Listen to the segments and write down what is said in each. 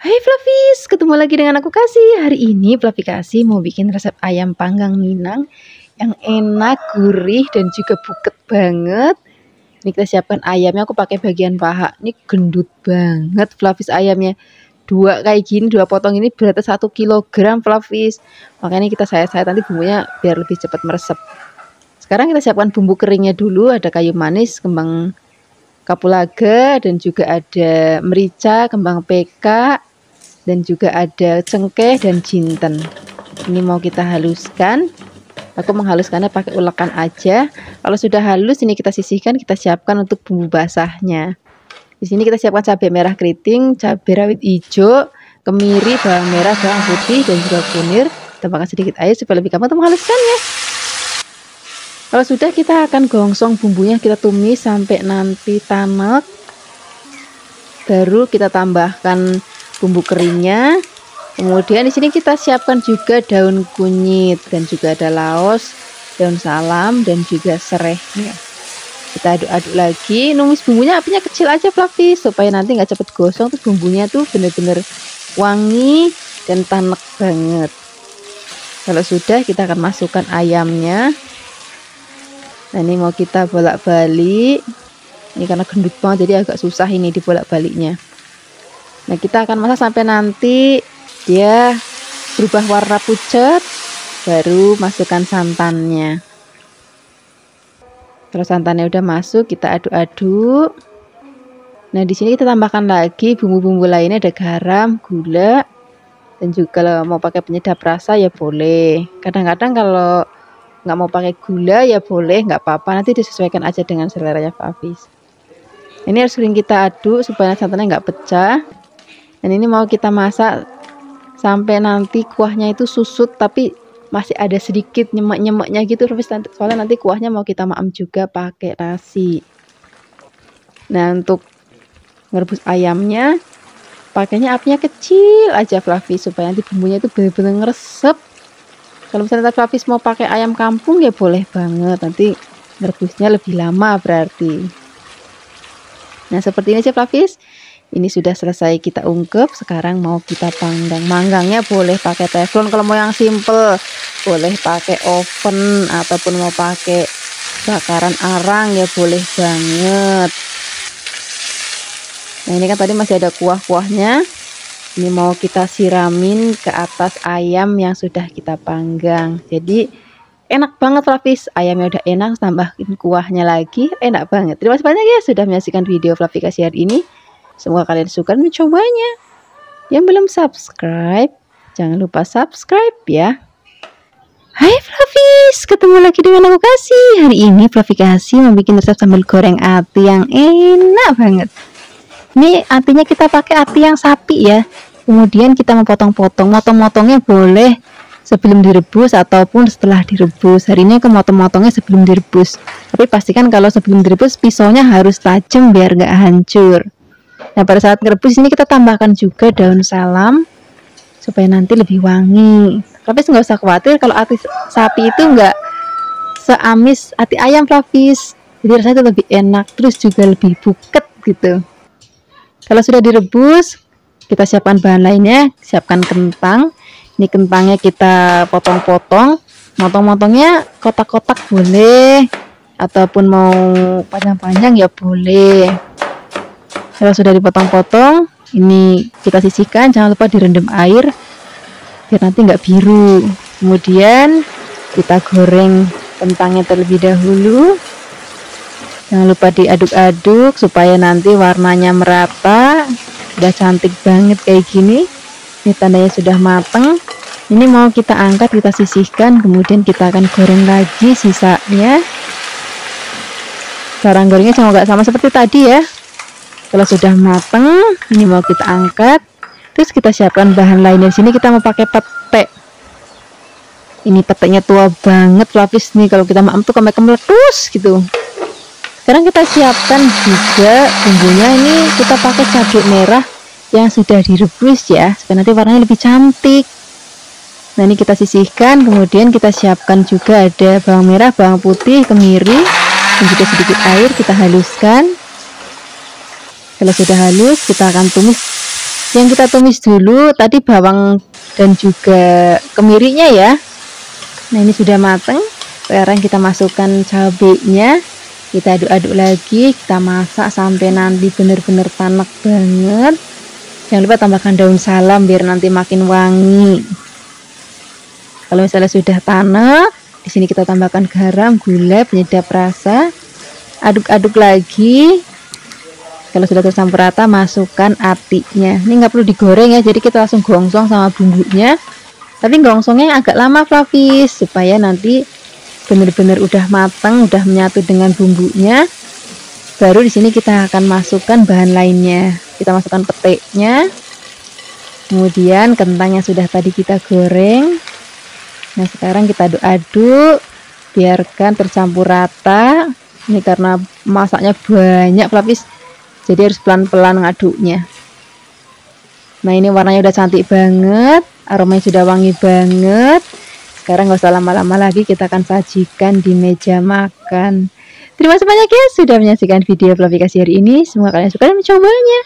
Hai Flavis, ketemu lagi dengan aku Kasih. Hari ini Flavi Kasih mau bikin resep ayam panggang Minang yang enak, gurih, dan juga buket banget. Ini kita siapkan ayamnya, aku pakai bagian paha. Ini gendut banget Flavis ayamnya. Dua kayak gini, dua potong ini beratnya 1 kilogram Flavis. Makanya kita sayat-sayat nanti bumbunya biar lebih cepat meresap. Sekarang kita siapkan bumbu keringnya dulu. Ada kayu manis, kembang kapulaga, dan juga ada merica, kembang peka, dan juga ada cengkeh dan jinten. Ini mau kita haluskan. Aku menghaluskannya pakai ulekan aja. Kalau sudah halus ini kita sisihkan, kita siapkan untuk bumbu basahnya. Di sini kita siapkan cabai merah keriting, cabai rawit hijau, kemiri, bawang merah, bawang putih, dan juga kunir. Tambahkan sedikit air supaya lebih gampang untuk menghaluskannya. Kalau sudah, kita akan gongsong bumbunya, kita tumis sampai nanti tanek. Baru kita tambahkan bumbu keringnya. Kemudian di sini kita siapkan juga daun kunyit dan juga ada laos, daun salam, dan juga serehnya. Kita aduk-aduk lagi, numis bumbunya apinya kecil aja Flavis supaya nanti nggak cepet gosong, terus bumbunya tuh bener-bener wangi dan tanek banget. Kalau sudah, kita akan masukkan ayamnya. Nah, ini mau kita bolak-balik. Ini karena gendut banget jadi agak susah ini dibolak-baliknya. Nah, kita akan masak sampai nanti dia berubah warna pucat, baru masukkan santannya. Kalau santannya udah masuk, kita aduk-aduk. Nah, di sini kita tambahkan lagi bumbu-bumbu lainnya, ada garam, gula, dan juga kalau mau pakai penyedap rasa ya boleh. Kadang-kadang kalau nggak mau pakai gula ya boleh, nggak apa-apa, nanti disesuaikan aja dengan seleranya Flavis. Ini harus sering kita aduk supaya santannya nggak pecah. Dan ini mau kita masak sampai nanti kuahnya itu susut tapi masih ada sedikit nyemek-nyemeknya gitu. Soalnya nanti kuahnya mau kita maem juga pakai nasi. Nah, untuk ngerebus ayamnya pakainya apinya kecil aja Flavis supaya nanti bumbunya itu benar-benar ngeresep. Kalau misalnya Flavis mau pakai ayam kampung ya boleh banget, nanti ngerebusnya lebih lama berarti. Nah, seperti ini aja Flavis. Ini sudah selesai kita ungkep, sekarang mau kita panggang. Manggangnya boleh pakai teflon kalau mau yang simple, boleh pakai oven ataupun mau pakai bakaran arang ya boleh banget. Nah, ini kan tadi masih ada kuah-kuahnya. Ini mau kita siramin ke atas ayam yang sudah kita panggang. Jadi enak banget Flavis, ayamnya udah enak, tambahin kuahnya lagi, enak banget. Terima kasih banyak ya sudah menyaksikan video Flavi Kasih hari ini. Semoga kalian suka mencobanya. Yang belum subscribe, jangan lupa subscribe ya. Hai Flavis, ketemu lagi dengan aku Kasih. Hari ini Flavi Kasih mau bikin resep sambal goreng ati yang enak banget. Ini atinya kita pakai ati yang sapi ya. Kemudian kita memotong-potong, motong-motongnya boleh sebelum direbus ataupun setelah direbus. Hari ini aku motong-motongnya sebelum direbus. Tapi pastikan kalau sebelum direbus pisaunya harus tajam biar nggak hancur. Nah, pada saat ngerebus ini kita tambahkan juga daun salam supaya nanti lebih wangi. Tapi nggak usah khawatir kalau ati sapi itu nggak seamis ati ayam Flavis. Jadi rasanya itu lebih enak, terus juga lebih buket gitu. Kalau sudah direbus, kita siapkan bahan lainnya. Siapkan kentang. Ini kentangnya kita potong-potong. Motong-motongnya kotak-kotak boleh, ataupun mau panjang-panjang ya boleh. Kalau sudah dipotong-potong, ini kita sisihkan. Jangan lupa direndam air biar nanti nggak biru. Kemudian kita goreng kentangnya terlebih dahulu. Jangan lupa diaduk-aduk supaya nanti warnanya merata. Udah cantik banget kayak gini. Ini tandanya sudah matang. Ini mau kita angkat, kita sisihkan, kemudian kita akan goreng lagi sisanya. Cara gorengnya sama seperti tadi ya. Kalau sudah matang, ini mau kita angkat. Terus kita siapkan bahan lainnya. Di sini kita mau pakai pete. Ini petenya tua banget Flavis nih. Kalau kita maem tuh meletus gitu. Sekarang kita siapkan juga bumbunya. Ini kita pakai cabai merah yang sudah direbus ya, supaya nanti warnanya lebih cantik. Nah, ini kita sisihkan. Kemudian kita siapkan juga ada bawang merah, bawang putih, kemiri, dan juga sedikit air. Kita haluskan. Kalau sudah halus, kita akan tumis Yang kita tumis dulu tadi bawang dan juga kemirinya ya. Nah ini sudah mateng. Sekarang kita masukkan cabenya, kita aduk-aduk lagi, kita masak sampai nanti benar-benar tanek banget. Jangan lupa tambahkan daun salam biar nanti makin wangi. Kalau misalnya sudah tanek, di sini kita tambahkan garam, gula, penyedap rasa, aduk-aduk lagi. Kalau sudah tercampur rata, masukkan atinya. Ini nggak perlu digoreng ya, jadi kita langsung gongsong sama bumbunya. Tapi gongsongnya agak lama Flavis, supaya nanti benar-benar udah matang, udah menyatu dengan bumbunya. Baru di sini kita akan masukkan bahan lainnya. Kita masukkan peteknya, kemudian kentang yang sudah tadi kita goreng. Nah sekarang kita aduk-aduk, biarkan tercampur rata. Ini karena masaknya banyak Flavis, jadi harus pelan-pelan ngaduknya. Nah ini warnanya udah cantik banget, aromanya sudah wangi banget. Sekarang gak usah lama-lama lagi, kita akan sajikan di meja makan. Terima kasih banyak ya sudah menyaksikan video Flavi Kasih hari ini. Semoga kalian suka dan mencobanya.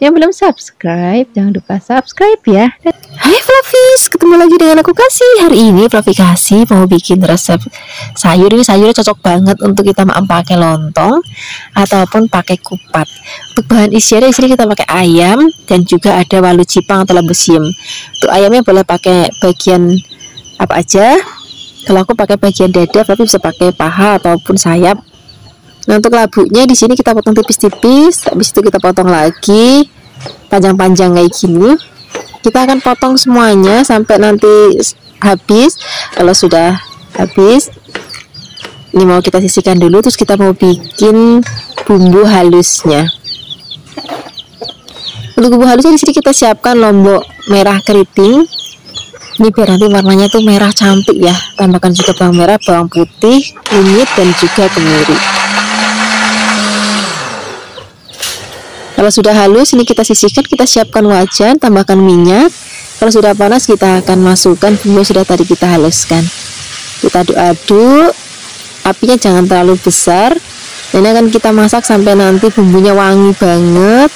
Yang belum subscribe, jangan lupa subscribe ya. Hai Flavis, ketemu lagi dengan aku Kasih. Hari ini Flavi Kasih mau bikin resep sayur. Ini sayurnya cocok banget untuk kita pakai lontong ataupun pakai kupat. Untuk bahan isiannya di sini kita pakai ayam dan juga ada walu cipang atau labu siam. Untuk ayamnya boleh pakai bagian apa aja. Kalau aku pakai bagian dada, tapi bisa pakai paha ataupun sayap. Nah untuk labunya di sini kita potong tipis-tipis, habis itu kita potong lagi panjang-panjang kayak gini. Kita akan potong semuanya sampai nanti habis. Kalau sudah habis, ini mau kita sisihkan dulu, terus kita mau bikin bumbu halusnya. Untuk bumbu halusnya di sini kita siapkan lombok merah keriting. Ini biar nanti warnanya tuh merah cantik ya. Tambahkan juga bawang merah, bawang putih, kunyit dan juga kemiri. Kalau sudah halus, ini kita sisihkan, kita siapkan wajan, tambahkan minyak. Kalau sudah panas, kita akan masukkan bumbu yang sudah tadi kita haluskan. Kita aduk-aduk, apinya jangan terlalu besar. Ini akan kita masak sampai nanti bumbunya wangi banget.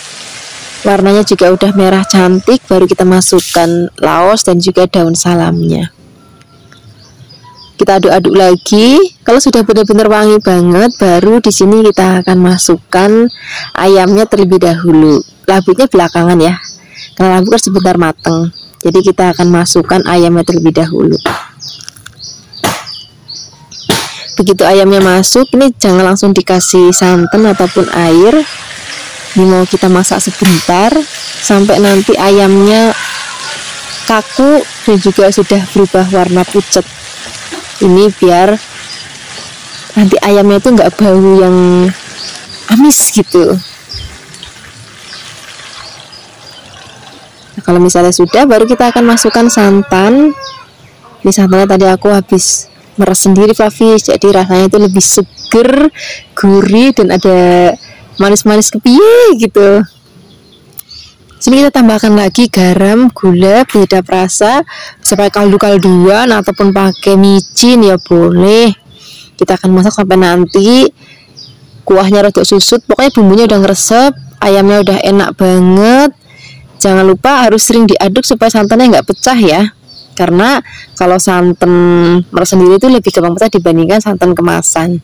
Warnanya juga udah merah cantik, baru kita masukkan laos dan juga daun salamnya. Kita aduk-aduk lagi. Kalau sudah benar-benar wangi banget, baru di sini kita akan masukkan ayamnya terlebih dahulu. Labunya belakangan ya, karena labu kan sebentar mateng. Jadi kita akan masukkan ayamnya terlebih dahulu. Begitu ayamnya masuk, ini jangan langsung dikasih santan ataupun air. Ini mau kita masak sebentar sampai nanti ayamnya kaku dan juga sudah berubah warna pucat. Ini biar nanti ayamnya itu nggak bau yang amis gitu. Nah, kalau misalnya sudah, baru kita akan masukkan santan. Ini santannya tadi aku habis meres sendiri Flavis, jadi rasanya itu lebih seger, gurih dan ada manis-manis kepiye gitu. Sini kita tambahkan lagi garam, gula, penyedap rasa, bisa pakai kaldu-kalduan ataupun pakai micin ya boleh. Kita akan masak sampai nanti kuahnya rada susut, pokoknya bumbunya udah ngeresep, ayamnya udah enak banget. Jangan lupa harus sering diaduk supaya santannya nggak pecah ya. Karena kalau santan meres sendiri itu lebih gampang pecah dibandingkan santan kemasan.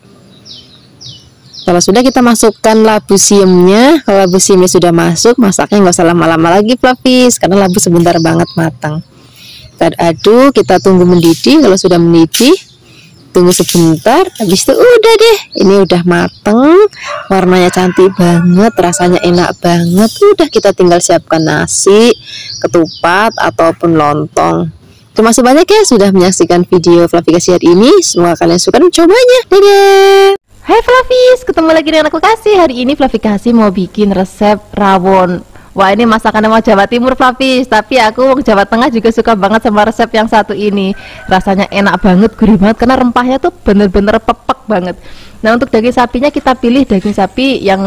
Kalau sudah, kita masukkan labu siamnya. Kalau labu siamnya sudah masuk, masaknya nggak usah lama-lama lagi Flavis, karena labu sebentar banget matang. Kita aduk, kita tunggu mendidih. Kalau sudah mendidih, tunggu sebentar. Habis itu udah deh, ini udah mateng, warnanya cantik banget, rasanya enak banget. Udah, kita tinggal siapkan nasi, ketupat ataupun lontong. Terima kasih banyak ya sudah menyaksikan video Flavi Kasih hari ini. Semoga kalian suka dan mencobanya. Dadah. Hai Flavis, ketemu lagi dengan aku Kasih. Hari ini Flavi Kasih mau bikin resep rawon. Wah ini masakannya mau Jawa Timur Flavis, tapi aku Jawa Tengah juga suka banget sama resep yang satu ini. Rasanya enak banget, gurih banget, karena rempahnya tuh bener-bener pepek banget. Nah untuk daging sapinya kita pilih daging sapi yang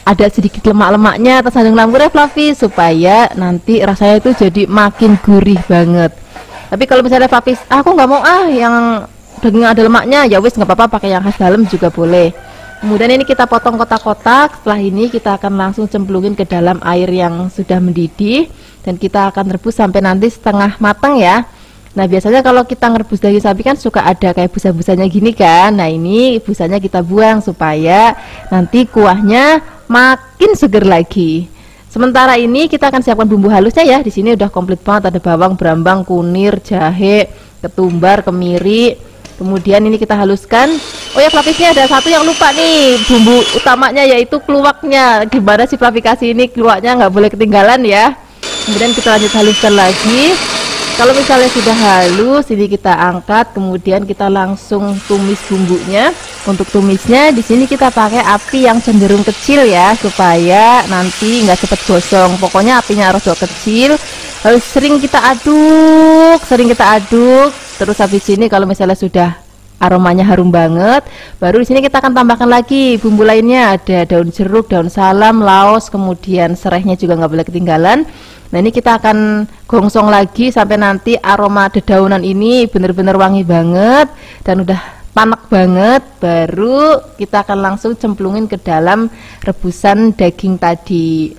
ada sedikit lemak-lemaknya atau sandung lampurnya Flavis, supaya nanti rasanya itu jadi makin gurih banget. Tapi kalau misalnya Flavis, aku nggak mau yang daging ada lemaknya, ya wis nggak apa-apa, pakai yang khas dalam juga boleh. Kemudian ini kita potong kotak-kotak. Setelah ini kita akan langsung cemplungin ke dalam air yang sudah mendidih, dan kita akan rebus sampai nanti setengah matang ya. Nah biasanya kalau kita ngerebus daging sapi kan suka ada kayak busa-busanya gini kan. Nah ini busanya kita buang supaya nanti kuahnya makin seger lagi. Sementara ini kita akan siapkan bumbu halusnya ya. Di sini udah komplit banget, ada bawang, brambang, kunir, jahe, ketumbar, kemiri. Kemudian ini kita haluskan. Oh ya Flavisnya ada satu yang lupa nih, bumbu utamanya yaitu keluaknya. Gimana sih Flavikasi ini keluaknya nggak boleh ketinggalan ya. Kemudian kita lanjut haluskan lagi. Kalau misalnya sudah halus, ini kita angkat, kemudian kita langsung tumis bumbunya. Untuk tumisnya di sini kita pakai api yang cenderung kecil ya, supaya nanti nggak cepet gosong. Pokoknya apinya harus kecil. Harus sering kita aduk. Terus habis ini kalau misalnya sudah aromanya harum banget, baru di sini kita akan tambahkan lagi bumbu lainnya. Ada daun jeruk, daun salam, laos, kemudian serehnya juga nggak boleh ketinggalan. Nah ini kita akan gongsong lagi sampai nanti aroma dedaunan ini benar-benar wangi banget dan udah panak banget. Baru kita akan langsung cemplungin ke dalam rebusan daging tadi.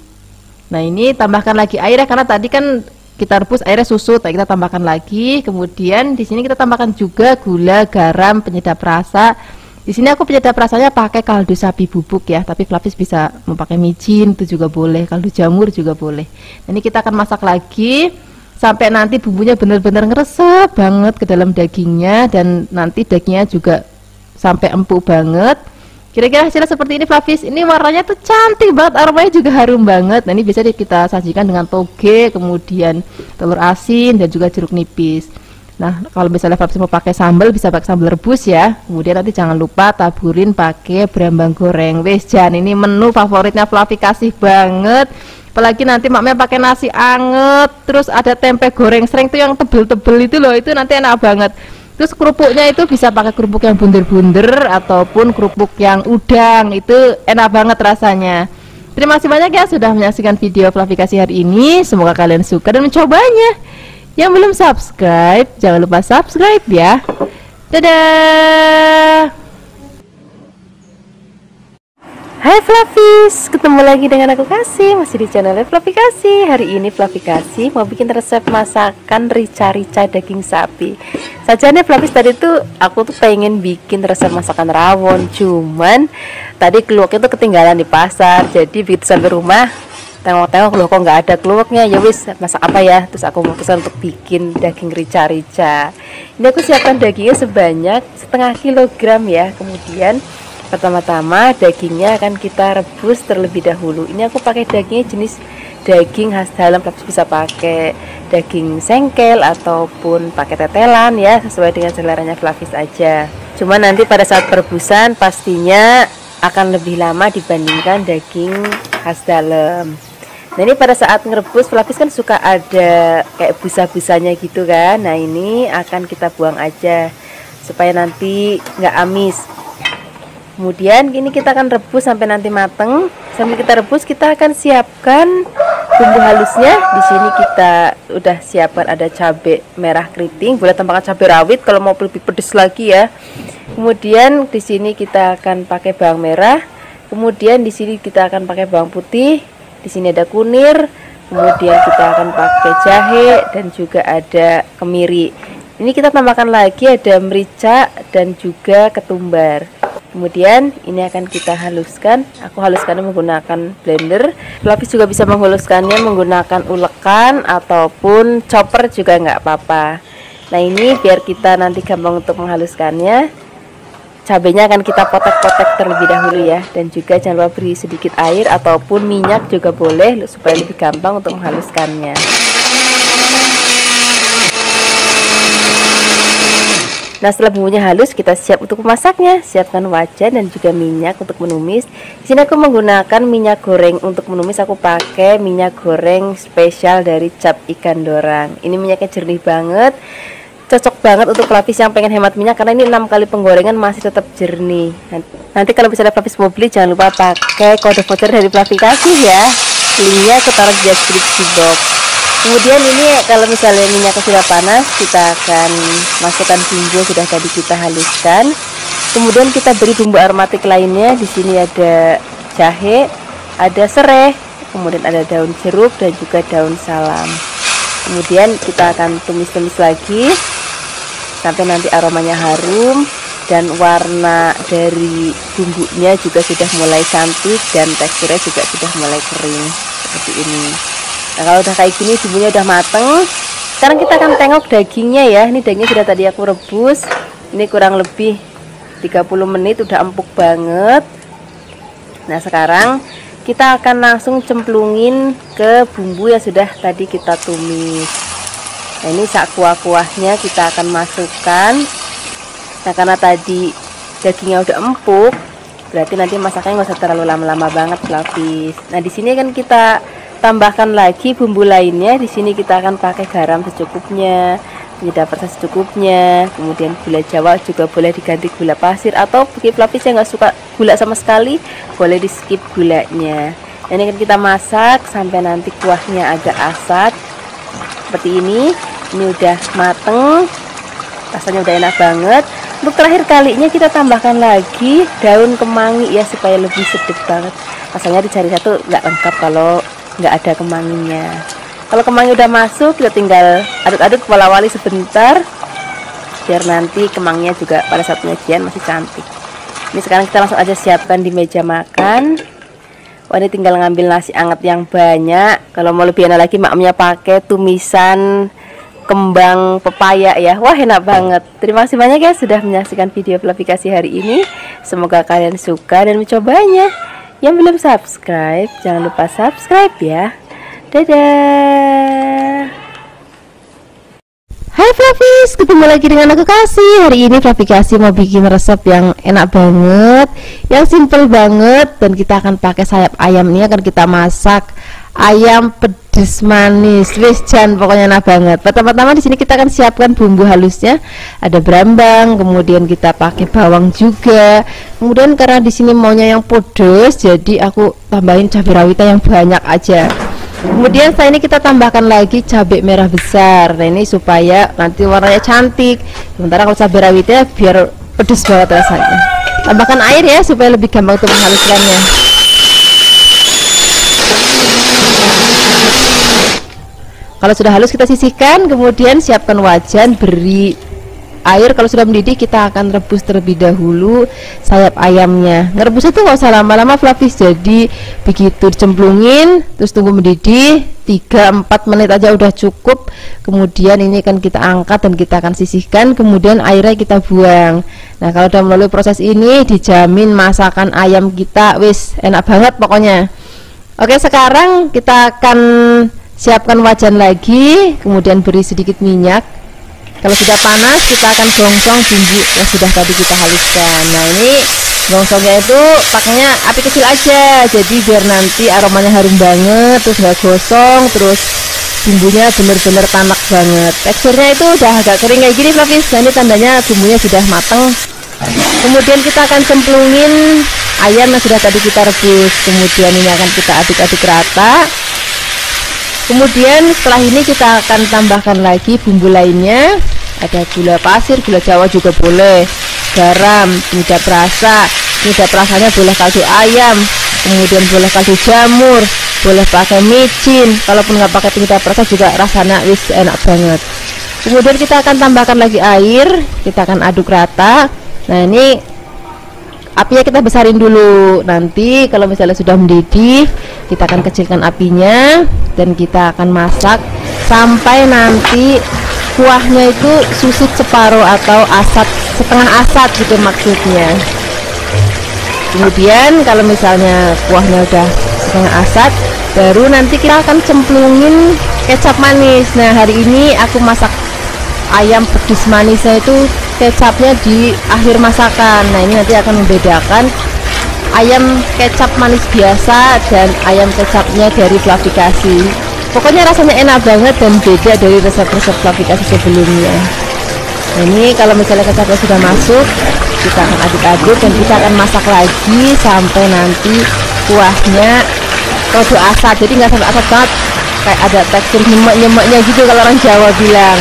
Nah ini tambahkan lagi air ya, karena tadi kan kita rebus airnya susut. Nah, kita tambahkan lagi. Kemudian di sini kita tambahkan juga gula, garam, penyedap rasa. Di sini aku penyedap rasanya pakai kaldu sapi bubuk ya, tapi Flavis bisa memakai micin itu juga boleh, kaldu jamur juga boleh. Ini kita akan masak lagi sampai nanti bumbunya benar-benar ngeresep banget ke dalam dagingnya, dan nanti dagingnya juga sampai empuk banget. Kira-kira hasilnya seperti ini Flavis. Ini warnanya tuh cantik banget, aromanya juga harum banget. Nah ini bisa kita sajikan dengan toge, kemudian telur asin dan juga jeruk nipis. Nah kalau misalnya Flavis mau pakai sambal, bisa pakai sambal rebus ya. Kemudian nanti jangan lupa taburin pakai brambang goreng. Wes Jan, ini menu favoritnya Flavikasi banget. Apalagi nanti maknya pakai nasi anget, terus ada tempe goreng sering tuh yang tebel-tebel itu loh, itu nanti enak banget. Terus kerupuknya itu bisa pakai kerupuk yang bunder-bunder ataupun kerupuk yang udang, itu enak banget rasanya. Terima kasih banyak ya sudah menyaksikan video Flavikasi hari ini. Semoga kalian suka dan mencobanya. Yang belum subscribe, jangan lupa subscribe ya. Dadah. Hai Flavis, ketemu lagi dengan aku Kasih, masih di channel Flavikasi. Hari ini Flavikasi mau bikin resep masakan rica-rica daging sapi. Sajane Flavis tadi tuh aku tuh pengen bikin resep masakan rawon, cuman tadi keluaknya tuh ketinggalan di pasar. Jadi begitu sampai rumah, tengok-tengok loh kok nggak ada keluaknya. Ya wis, masak apa ya? Terus aku memutuskan untuk bikin daging rica-rica. Ini aku siapkan dagingnya sebanyak setengah kilogram ya. Kemudian pertama-tama dagingnya akan kita rebus terlebih dahulu. Ini aku pakai dagingnya jenis daging khas dalam. Flavis bisa pakai daging sengkel ataupun pakai tetelan ya, sesuai dengan seleranya Flavis aja. Cuma nanti pada saat perebusan pastinya akan lebih lama dibandingkan daging khas dalam. Nah ini pada saat ngerebus Flavis kan suka ada kayak busa-busanya gitu kan. Nah ini akan kita buang aja supaya nanti nggak amis. Kemudian ini kita akan rebus sampai nanti mateng. Sambil kita rebus kita akan siapkan bumbu halusnya. Di sini kita udah siapkan ada cabai merah keriting, boleh tambahkan cabai rawit kalau mau lebih pedas lagi ya. Kemudian di sini kita akan pakai bawang merah. Kemudian di sini kita akan pakai bawang putih. Di sini ada kunir. Kemudian kita akan pakai jahe dan juga ada kemiri. Ini kita tambahkan lagi ada merica dan juga ketumbar. Kemudian ini akan kita haluskan. Aku haluskannya menggunakan blender. Flavis juga bisa menghaluskannya menggunakan ulekan ataupun chopper juga nggak apa-apa. Nah ini biar kita nanti gampang untuk menghaluskannya, cabenya akan kita potek-potek terlebih dahulu ya. Dan juga jangan lupa beri sedikit air ataupun minyak juga boleh supaya lebih gampang untuk menghaluskannya. Nah setelah bumbunya halus, kita siap untuk memasaknya. Siapkan wajan dan juga minyak untuk menumis. Di sini aku menggunakan minyak goreng untuk menumis. Aku pakai minyak goreng spesial dari Cap Ikan Dorang. Ini minyaknya jernih banget, cocok banget untuk Flavis yang pengen hemat minyak, karena ini 6 kali penggorengan masih tetap jernih. Nanti kalau misalnya Flavis mau beli, jangan lupa pakai kode voucher dari Flavikasi ya. Linknya aku taruh di deskripsi box. Kemudian ini kalau misalnya minyaknya sudah panas, kita akan masukkan bumbu yang sudah tadi kita haluskan. Kemudian kita beri bumbu aromatik lainnya. Di sini ada jahe, ada serai, kemudian ada daun jeruk dan juga daun salam. Kemudian kita akan tumis-tumis lagi sampai nanti aromanya harum dan warna dari bumbunya juga sudah mulai cantik dan teksturnya juga sudah mulai kering seperti ini. Nah, kalau udah kayak gini bumbunya udah mateng, sekarang kita akan tengok dagingnya ya. Ini dagingnya sudah tadi aku rebus, ini kurang lebih 30 menit, udah empuk banget. Nah, sekarang kita akan langsung cemplungin ke bumbu yang sudah tadi kita tumis. Nah, ini sak kuah-kuahnya kita akan masukkan. Nah, karena tadi dagingnya udah empuk, berarti nanti masaknya nggak usah terlalu lama-lama banget, Flavis. Nah, di sini kan kita tambahkan lagi bumbu lainnya. Di sini kita akan pakai garam secukupnya, penyedap rasa secukupnya, kemudian gula Jawa juga boleh diganti gula pasir, atau bagi Flavis yang nggak suka gula sama sekali, boleh di skip gulanya. Nah, ini kan kita masak sampai nanti kuahnya agak asat seperti ini. Ini udah mateng, rasanya udah enak banget. Untuk terakhir kalinya kita tambahkan lagi daun kemangi ya, supaya lebih sedap banget. Rasanya dicari satu nggak lengkap kalau nggak ada kemanginya. Kalau kemangi udah masuk, kita tinggal aduk-aduk wala-wali sebentar biar nanti kemanginya juga pada saat penyajian masih cantik. Ini sekarang kita langsung aja siapkan di meja makan. Wah, ini tinggal ngambil nasi anget yang banyak. Kalau mau lebih enak lagi, maknya pakai tumisan kembang pepaya ya. Wah, enak banget. Terima kasih banyak ya sudah menyaksikan video Flavikasi hari ini. Semoga kalian suka dan mencobanya. Yang belum subscribe, jangan lupa subscribe ya. Dadah. Hai Flavis, ketemu lagi dengan aku Kasih. Hari ini Flavikasi mau bikin resep yang enak banget, yang simple banget, dan kita akan pakai sayap ayam. Ini akan kita masak ayam pedes manis. Wis jan, pokoknya enak banget. Pertama-tama di sini kita akan siapkan bumbu halusnya. Ada brambang, kemudian kita pakai bawang juga. Kemudian karena di sini maunya yang pedes, jadi aku tambahin cabai rawitnya yang banyak aja. Kemudian setelah ini kita tambahkan lagi cabai merah besar. Nah, ini supaya nanti warnanya cantik. Sementara kalau cabai rawitnya biar pedes banget rasanya. Tambahkan air ya supaya lebih gampang untuk menghaluskannya. Kalau sudah halus kita sisihkan, kemudian siapkan wajan, beri air. Kalau sudah mendidih kita akan rebus terlebih dahulu sayap ayamnya. Ngerebusnya tuh nggak usah lama-lama Flavis, jadi begitu dicemplungin terus tunggu mendidih 3-4 menit aja udah cukup. Kemudian ini kan kita angkat dan kita akan sisihkan, kemudian airnya kita buang. Nah, kalau udah melalui proses ini dijamin masakan ayam kita wis enak banget pokoknya. Oke, sekarang kita akan siapkan wajan lagi, kemudian beri sedikit minyak. Kalau sudah panas kita akan gongsong bumbu yang sudah tadi kita haluskan. Nah, ini gongsongnya itu pakainya api kecil aja, jadi biar nanti aromanya harum banget, terus nggak gosong, terus bumbunya bener-bener tanak banget. Teksturnya itu udah agak kering kayak gini Flavis. Nah, ini tandanya bumbunya sudah matang. Kemudian kita akan cemplungin ayam yang sudah tadi kita rebus. Kemudian ini akan kita aduk-aduk rata. Kemudian setelah ini kita akan tambahkan lagi bumbu lainnya. Ada gula pasir, gula Jawa juga boleh, garam, penyedap rasa. Penyedap rasanya boleh kaldu ayam, kemudian boleh kaldu jamur, boleh pakai micin. Kalaupun nggak pakai penyedap rasa juga rasanya wis enak banget. Kemudian kita akan tambahkan lagi air, kita akan aduk rata. Nah, ini apinya kita besarin dulu. Nanti kalau misalnya sudah mendidih, kita akan kecilkan apinya dan kita akan masak sampai nanti kuahnya itu susut separuh atau asat, setengah asat gitu maksudnya. Kemudian kalau misalnya kuahnya udah setengah asat, baru nanti kita akan cemplungin kecap manis. Nah, hari ini aku masak ayam pedes manisnya itu kecapnya di akhir masakan. Nah, ini nanti akan membedakan ayam kecap manis biasa dan ayam kecapnya dari Flavikasi. Pokoknya rasanya enak banget dan beda dari resep-resep Flavikasi sebelumnya. Nah, ini kalau misalnya kecapnya sudah masuk, kita akan aduk-aduk dan kita akan masak lagi sampai nanti kuahnya rada asat. Jadi nggak sampai asat banget, kayak ada tekstur nyemek-nyemeknya gitu kalau orang Jawa bilang.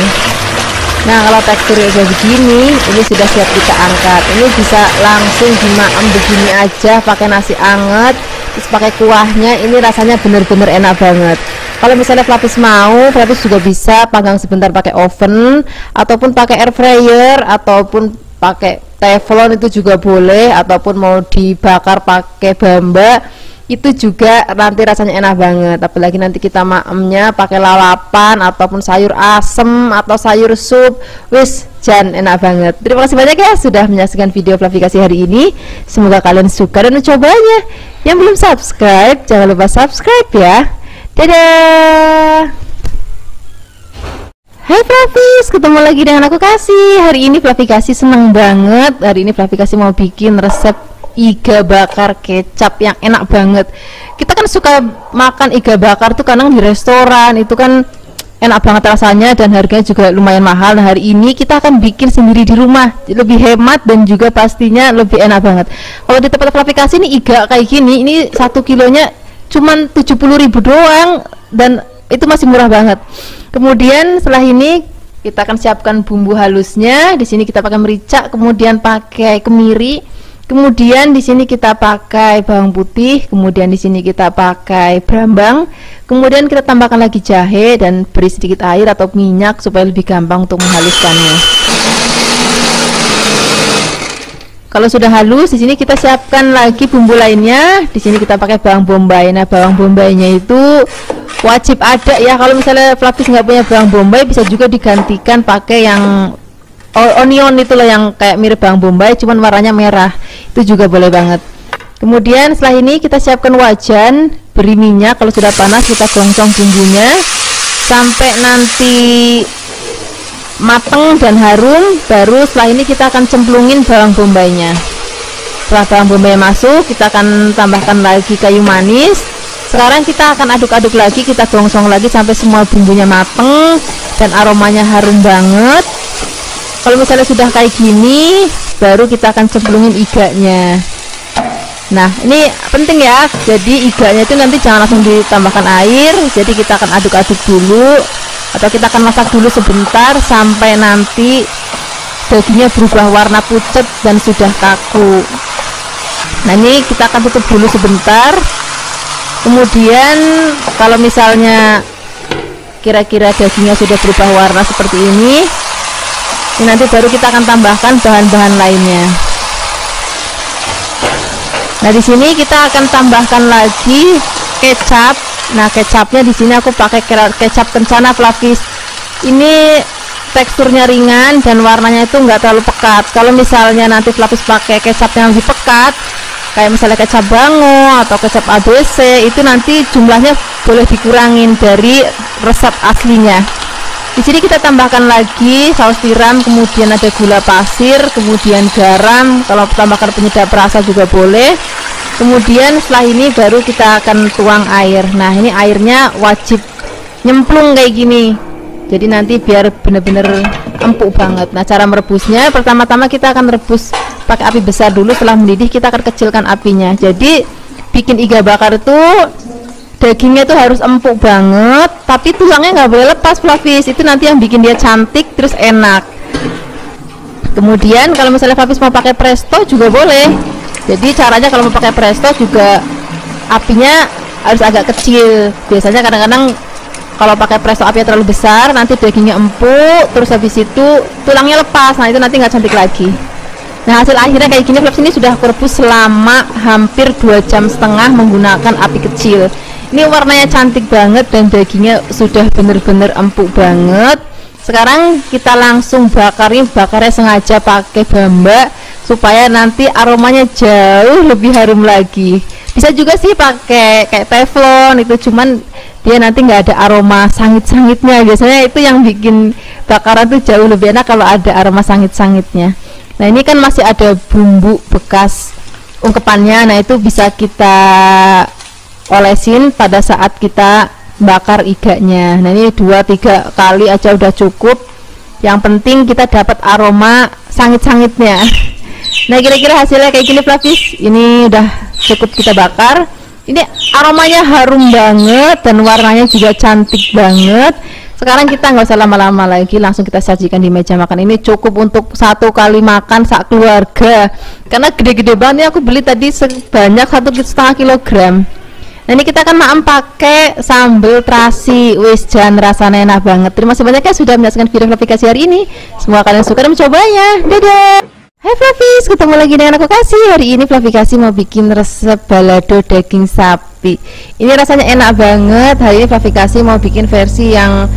Nah, kalau teksturnya udah begini, ini sudah siap kita angkat. Ini bisa langsung dimakan begini aja pakai nasi anget, terus pakai kuahnya. Ini rasanya bener-bener enak banget. Kalau misalnya Flavis mau, Flavis juga bisa panggang sebentar pakai oven, ataupun pakai air fryer, ataupun pakai teflon itu juga boleh, ataupun mau dibakar pakai bamba itu juga nanti rasanya enak banget. Apalagi nanti kita maemnya pakai lalapan ataupun sayur asem atau sayur sup, wis jan enak banget. Terima kasih banyak ya sudah menyaksikan video Flavi kasih hari ini. Semoga kalian suka dan mencobanya. Yang belum subscribe jangan lupa subscribe ya. Dadah. Hai Flavis, ketemu lagi dengan aku Kasih. Hari ini Flavi Kasih seneng banget. Hari ini Flavi Kasih mau bikin resep iga bakar kecap yang enak banget. Kita kan suka makan iga bakar tuh kadang di restoran, itu kan enak banget rasanya dan harganya juga lumayan mahal. Nah, hari ini kita akan bikin sendiri di rumah, lebih hemat dan juga pastinya lebih enak banget. Kalau di tempat Flavi Kasih ini iga kayak gini, ini 1 kilonya cuman 70.000 doang dan itu masih murah banget. Kemudian setelah ini kita akan siapkan bumbu halusnya. Di sini kita pakai merica, kemudian pakai kemiri, kemudian di sini kita pakai bawang putih, kemudian di sini kita pakai brambang, kemudian kita tambahkan lagi jahe dan beri sedikit air atau minyak supaya lebih gampang untuk menghaluskannya. Kalau sudah halus, di sini kita siapkan lagi bumbu lainnya. Di sini kita pakai bawang bombay. Nah, bawang bombaynya itu wajib ada ya. Kalau misalnya Flavis nggak punya bawang bombay, bisa juga digantikan pakai yang onion itu loh, yang kayak mirip bawang bombay cuman warnanya merah. Itu juga boleh banget. Kemudian setelah ini kita siapkan wajan, beri minyak. Kalau sudah panas kita gongsong bumbunya sampai nanti mateng dan harum. Baru setelah ini kita akan cemplungin bawang bombaynya. Setelah bawang bombay masuk, kita akan tambahkan lagi kayu manis. Sekarang kita akan aduk-aduk lagi, kita gongsong lagi sampai semua bumbunya mateng dan aromanya harum banget. Kalau misalnya sudah kayak gini, baru kita akan cemplungin iganya. Nah, ini penting ya, jadi iganya itu nanti jangan langsung ditambahkan air. Jadi kita akan aduk-aduk dulu, atau kita akan masak dulu sebentar sampai nanti dagingnya berubah warna pucat dan sudah kaku. Nah, ini kita akan tutup dulu sebentar. Kemudian kalau misalnya kira-kira dagingnya sudah berubah warna seperti ini nanti baru kita akan tambahkan bahan-bahan lainnya. Nah, di sini kita akan tambahkan lagi kecap. Nah, kecapnya di sini aku pakai kecap kencana Flavis. Ini teksturnya ringan dan warnanya itu enggak terlalu pekat. Kalau misalnya nanti Flavis pakai kecap yang lebih pekat, kayak misalnya kecap bango atau kecap ABC, itu nanti jumlahnya boleh dikurangin dari resep aslinya. Di sini kita tambahkan lagi saus tiram, kemudian ada gula pasir, kemudian garam. Kalau tambahkan penyedap rasa juga boleh. Kemudian setelah ini baru kita akan tuang air. Nah, ini airnya wajib nyemplung kayak gini. Jadi nanti biar bener-bener empuk banget. Nah, cara merebusnya pertama-tama kita akan rebus pakai api besar dulu. Setelah mendidih kita akan kecilkan apinya. Jadi bikin iga bakar itu dagingnya tuh harus empuk banget, tapi tulangnya nggak boleh lepas Flavis. Itu nanti yang bikin dia cantik terus enak. Kemudian kalau misalnya Flavis mau pakai presto juga boleh. Jadi caranya kalau mau pakai presto juga apinya harus agak kecil. Biasanya kadang-kadang kalau pakai presto apinya terlalu besar, nanti dagingnya empuk, terus habis itu tulangnya lepas. Nah, itu nanti nggak cantik lagi. Nah, hasil akhirnya kayak gini. Flavis ini sudah aku rebus selama hampir 2,5 jam menggunakan api kecil. Ini warnanya cantik banget dan dagingnya sudah bener-bener empuk banget. Sekarang kita langsung bakarnya sengaja pakai bamba supaya nanti aromanya jauh lebih harum lagi. Bisa juga sih pakai kayak teflon, itu cuman dia nanti nggak ada aroma sangit-sangitnya. Biasanya itu yang bikin bakaran tuh jauh lebih enak kalau ada aroma sangit-sangitnya. Nah, ini kan masih ada bumbu bekas ungkepannya. Nah, itu bisa kita olesin pada saat kita bakar iganya. Nah, ini 2-3 kali aja udah cukup. Yang penting kita dapat aroma sangit-sangitnya. Nah, kira-kira hasilnya kayak gini Flavis. Ini udah cukup kita bakar. Ini aromanya harum banget dan warnanya juga cantik banget. Sekarang kita nggak usah lama-lama lagi, langsung kita sajikan di meja makan. Ini cukup untuk 1 kali makan sak keluarga, karena gede-gede banget ya. Aku beli tadi sebanyak 1,5 kilogram. Nah ini kita akan makan pakai sambal terasi. Wis jan, rasanya enak banget. Terima kasih banyak ya sudah menyaksikan video Flavikasi hari ini. Semoga kalian suka dan mencobanya. Dadah. Hai Flavis, ketemu lagi dengan aku Kasih. Hari ini Flavikasi mau bikin resep balado daging sapi. Ini rasanya enak banget. Hari ini Flavikasi mau bikin versi yang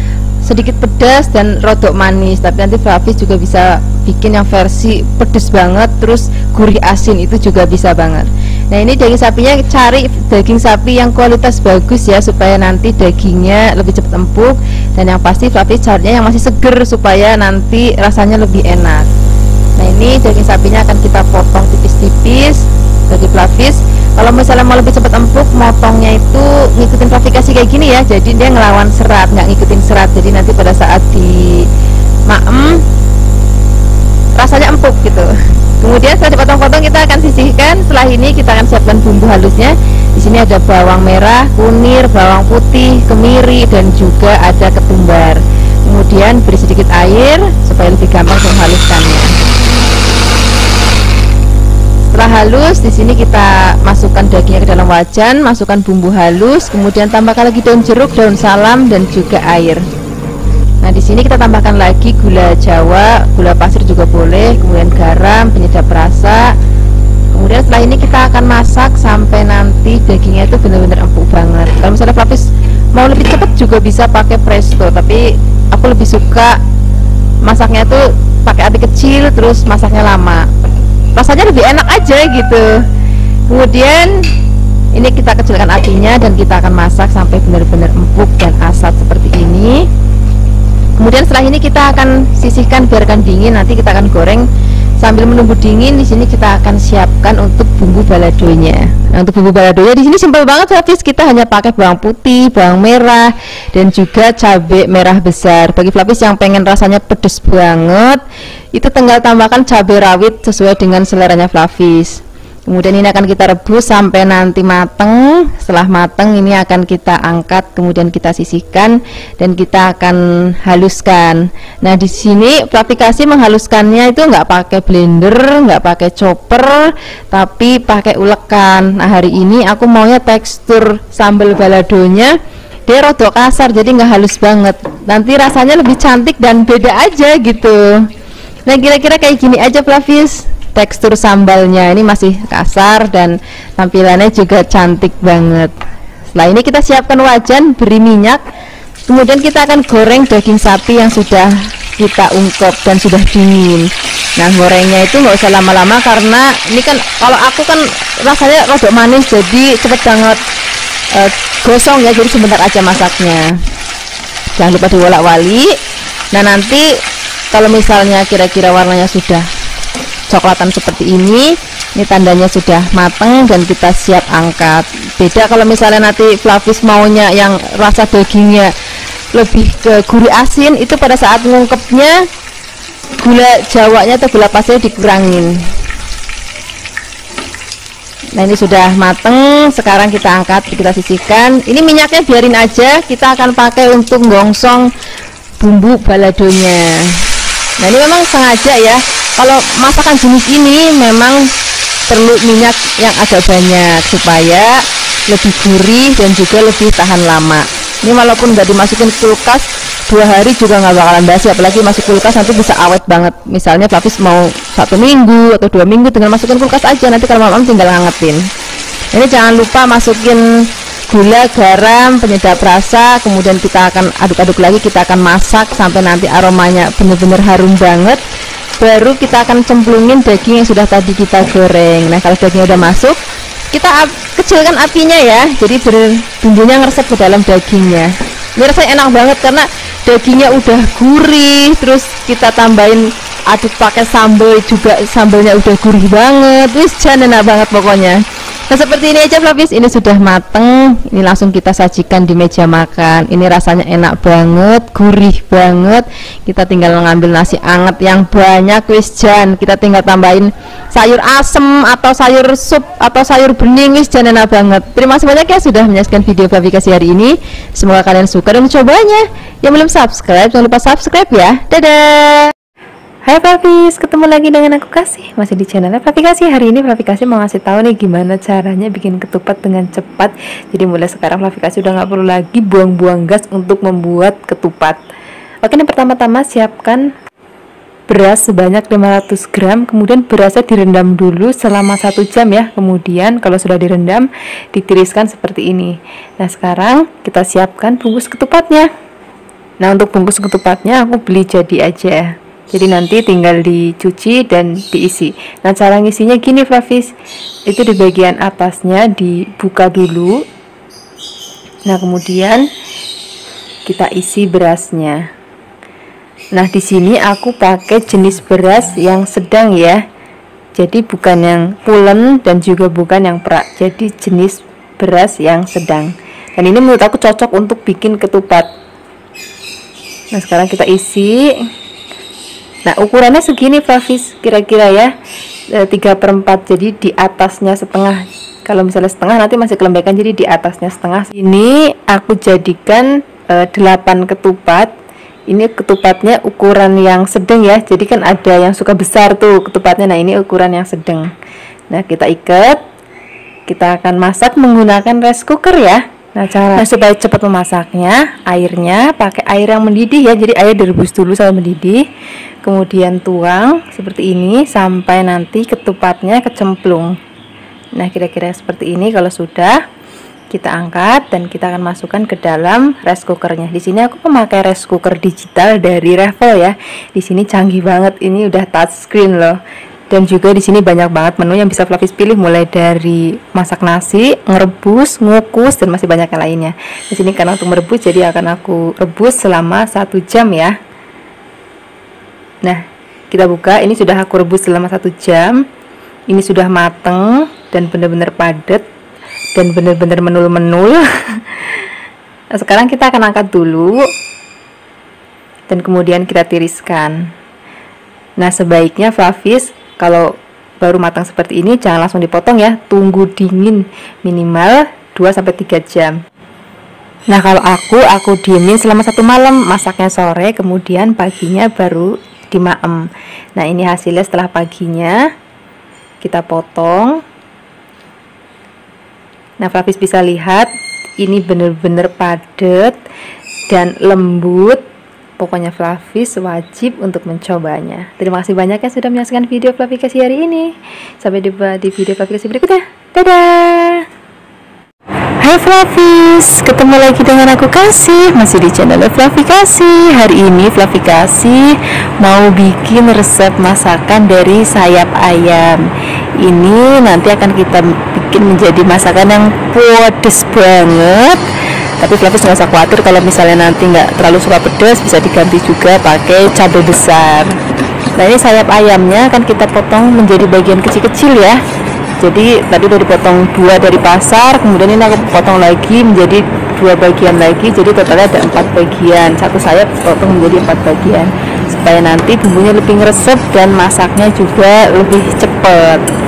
sedikit pedas dan rodok manis. Tapi nanti Flavis juga bisa bikin yang versi pedas banget terus gurih asin, itu juga bisa banget. Nah ini daging sapinya, cari daging sapi yang kualitas bagus ya, supaya nanti dagingnya lebih cepat empuk. Dan yang pasti Flavis carinya yang masih seger supaya nanti rasanya lebih enak. Nah ini daging sapinya akan kita potong tipis-tipis bagi Flavis. Kalau misalnya mau lebih cepat empuk, motongnya itu ngikutin Flavikasi kayak gini ya. Jadi dia ngelawan serat, nggak ngikutin serat. Jadi nanti pada saat di maem rasanya empuk gitu. Kemudian setelah dipotong-potong kita akan sisihkan. Setelah ini kita akan siapkan bumbu halusnya. Di sini ada bawang merah, kunir, bawang putih, kemiri, dan juga ada ketumbar. Kemudian beri sedikit air supaya lebih gampang menghaluskannya. Setelah halus, di sini kita masukkan dagingnya ke dalam wajan, masukkan bumbu halus, kemudian tambahkan lagi daun jeruk, daun salam, dan juga air. Nah, di sini kita tambahkan lagi gula Jawa, gula pasir juga boleh, kemudian garam, penyedap rasa. Kemudian setelah ini kita akan masak sampai nanti dagingnya itu benar-benar empuk banget. Kalau misalnya Flavis mau lebih cepat juga bisa pakai presto, tapi aku lebih suka masaknya tuh pakai api kecil terus masaknya lama. Rasanya lebih enak aja gitu. Kemudian ini kita kecilkan apinya dan kita akan masak sampai benar-benar empuk dan asat seperti ini. Kemudian setelah ini kita akan sisihkan, biarkan dingin. Nanti kita akan goreng sambil menunggu dingin. Di sini kita akan siapkan untuk bumbu baladonya. Nah, untuk bumbu baladonya di sini simpel banget, Flavis. Kita hanya pakai bawang putih, bawang merah, dan juga cabai merah besar. Bagi Flavis yang pengen rasanya pedes banget, itu tinggal tambahkan cabai rawit sesuai dengan seleranya Flavis. Kemudian ini akan kita rebus sampai nanti mateng. Setelah mateng ini akan kita angkat, kemudian kita sisihkan dan kita akan haluskan. Nah di sini Flavikasi menghaluskannya itu nggak pakai blender, nggak pakai chopper, tapi pakai ulekan. Nah hari ini aku maunya tekstur sambal baladonya dia rodok kasar, jadi nggak halus banget. Nanti rasanya lebih cantik dan beda aja gitu. Nah kira-kira kayak gini aja Flavis tekstur sambalnya. Ini masih kasar dan tampilannya juga cantik banget. Setelah ini kita siapkan wajan, beri minyak, kemudian kita akan goreng daging sapi yang sudah kita ungkep dan sudah dingin. Nah gorengnya itu nggak usah lama-lama karena ini kan kalau aku kan rasanya rodok manis, jadi cepet banget gosong ya, jadi sebentar aja masaknya. Jangan lupa diwolak-walik. Nah nanti kalau misalnya kira-kira warnanya sudah coklatan seperti ini tandanya sudah mateng dan kita siap angkat. Beda kalau misalnya nanti Flavis maunya yang rasa dagingnya lebih ke gurih asin, itu pada saat ngungkepnya gula Jawanya atau gula pasirnya dikurangin. Nah ini sudah mateng, sekarang kita angkat, kita sisihkan. Ini minyaknya biarin aja, kita akan pakai untuk gongsong bumbu baladonya. Nah ini memang sengaja ya, kalau masakan jenis ini memang perlu minyak yang agak banyak supaya lebih gurih dan juga lebih tahan lama. Ini walaupun nggak dimasukin kulkas 2 hari juga nggak bakalan basi, apalagi masuk kulkas nanti bisa awet banget. Misalnya Flavis mau 1 minggu atau 2 minggu, tinggal masukin kulkas aja, nanti kalau malam tinggal ngangetin. Ini jangan lupa masukin gula, garam, penyedap rasa, kemudian kita akan aduk-aduk lagi, kita akan masak sampai nanti aromanya benar-benar harum banget. Baru kita akan cemplungin daging yang sudah tadi kita goreng. Nah kalau dagingnya udah masuk, kita kecilkan apinya ya, jadi bumbunya ngeresep ke dalam dagingnya. Ini rasanya enak banget karena dagingnya udah gurih, terus kita tambahin aduk pakai sambal juga, sambalnya udah gurih banget, wis jan enak banget pokoknya. Nah seperti ini aja Flavis, ini sudah mateng, ini langsung kita sajikan di meja makan. Ini rasanya enak banget, gurih banget. Kita tinggal ngambil nasi anget yang banyak, wis jan. Kita tinggal tambahin sayur asem atau sayur sup atau sayur bening, wis jan enak banget. Terima kasih banyak ya sudah menyaksikan video Flavikasi hari ini. Semoga kalian suka dan mencobanya. Yang belum subscribe jangan lupa subscribe ya. Dadah. Hai Flavis, ketemu lagi dengan aku Kasih, masih di channel Flavikasi. Hari ini Flavikasi mau ngasih tahu nih gimana caranya bikin ketupat dengan cepat. Jadi mulai sekarang Flavikasi udah nggak perlu lagi buang-buang gas untuk membuat ketupat. Oke, nih pertama-tama siapkan beras sebanyak 500 gram. Kemudian berasnya direndam dulu selama 1 jam ya. Kemudian kalau sudah direndam, ditiriskan seperti ini. Nah sekarang kita siapkan bungkus ketupatnya. Nah untuk bungkus ketupatnya aku beli jadi aja. Jadi nanti tinggal dicuci dan diisi. Nah cara ngisinya gini Flavis, itu di bagian atasnya dibuka dulu. Nah kemudian kita isi berasnya. Nah di sini aku pakai jenis beras yang sedang ya. Jadi bukan yang pulen dan juga bukan yang perak. Jadi jenis beras yang sedang. Dan ini menurut aku cocok untuk bikin ketupat. Nah sekarang kita isi. Nah ukurannya segini Flavis, kira-kira ya 3/4, jadi di atasnya setengah. Kalau misalnya setengah nanti masih kelembekan, jadi di atasnya setengah. Ini aku jadikan 8 ketupat. Ini ketupatnya ukuran yang sedang ya, jadi kan ada yang suka besar tuh ketupatnya. Nah ini ukuran yang sedang. Nah kita ikat, kita akan masak menggunakan rice cooker ya. Nah supaya cepat memasaknya, airnya pakai air yang mendidih ya. Jadi air direbus dulu sampai mendidih. Kemudian tuang seperti ini sampai nanti ketupatnya kecemplung. Nah kira-kira seperti ini. Kalau sudah, kita angkat dan kita akan masukkan ke dalam rice cookernya. Di sini aku memakai rice cooker digital dari Revel ya. Di sini canggih banget, ini udah touchscreen loh. Dan juga di sini banyak banget menu yang bisa Flavis pilih, mulai dari masak nasi, ngerebus, ngukus, dan masih banyak yang lainnya. Di sini karena untuk merebus, jadi akan aku rebus selama 1 jam ya. Nah, kita buka. Ini sudah aku rebus selama 1 jam. Ini sudah mateng dan benar-benar padat dan benar-benar menul-menul. Nah, sekarang kita akan angkat dulu dan kemudian kita tiriskan. Nah, sebaiknya Flavis kalau baru matang seperti ini jangan langsung dipotong ya, tunggu dingin minimal 2-3 jam. Nah kalau aku diemin selama 1 malam, masaknya sore, kemudian paginya baru dimaem. Nah ini hasilnya setelah paginya kita potong. Nah Flavis bisa lihat ini benar-benar padat dan lembut. Pokoknya Flavis wajib untuk mencobanya. Terima kasih banyak ya sudah menyaksikan video Flavikasi hari ini. Sampai jumpa di video Flavikasi berikutnya. Dadah. Hai Flavis, ketemu lagi dengan aku Kasih, masih di channel Flavikasi. Hari ini Flavikasi mau bikin resep masakan dari sayap ayam. Ini nanti akan kita bikin menjadi masakan yang pedes banget. Tapi Flavis nggak usah khawatir kalau misalnya nanti nggak terlalu suka pedas, bisa diganti juga pakai cabai besar. Nah ini sayap ayamnya akan kita potong menjadi bagian kecil-kecil ya. Jadi tadi udah dipotong 2 dari pasar, kemudian ini aku potong lagi menjadi 2 bagian lagi. Jadi totalnya ada 4 bagian. Satu sayap potong menjadi 4 bagian supaya nanti bumbunya lebih ngeresep dan masaknya juga lebih cepat.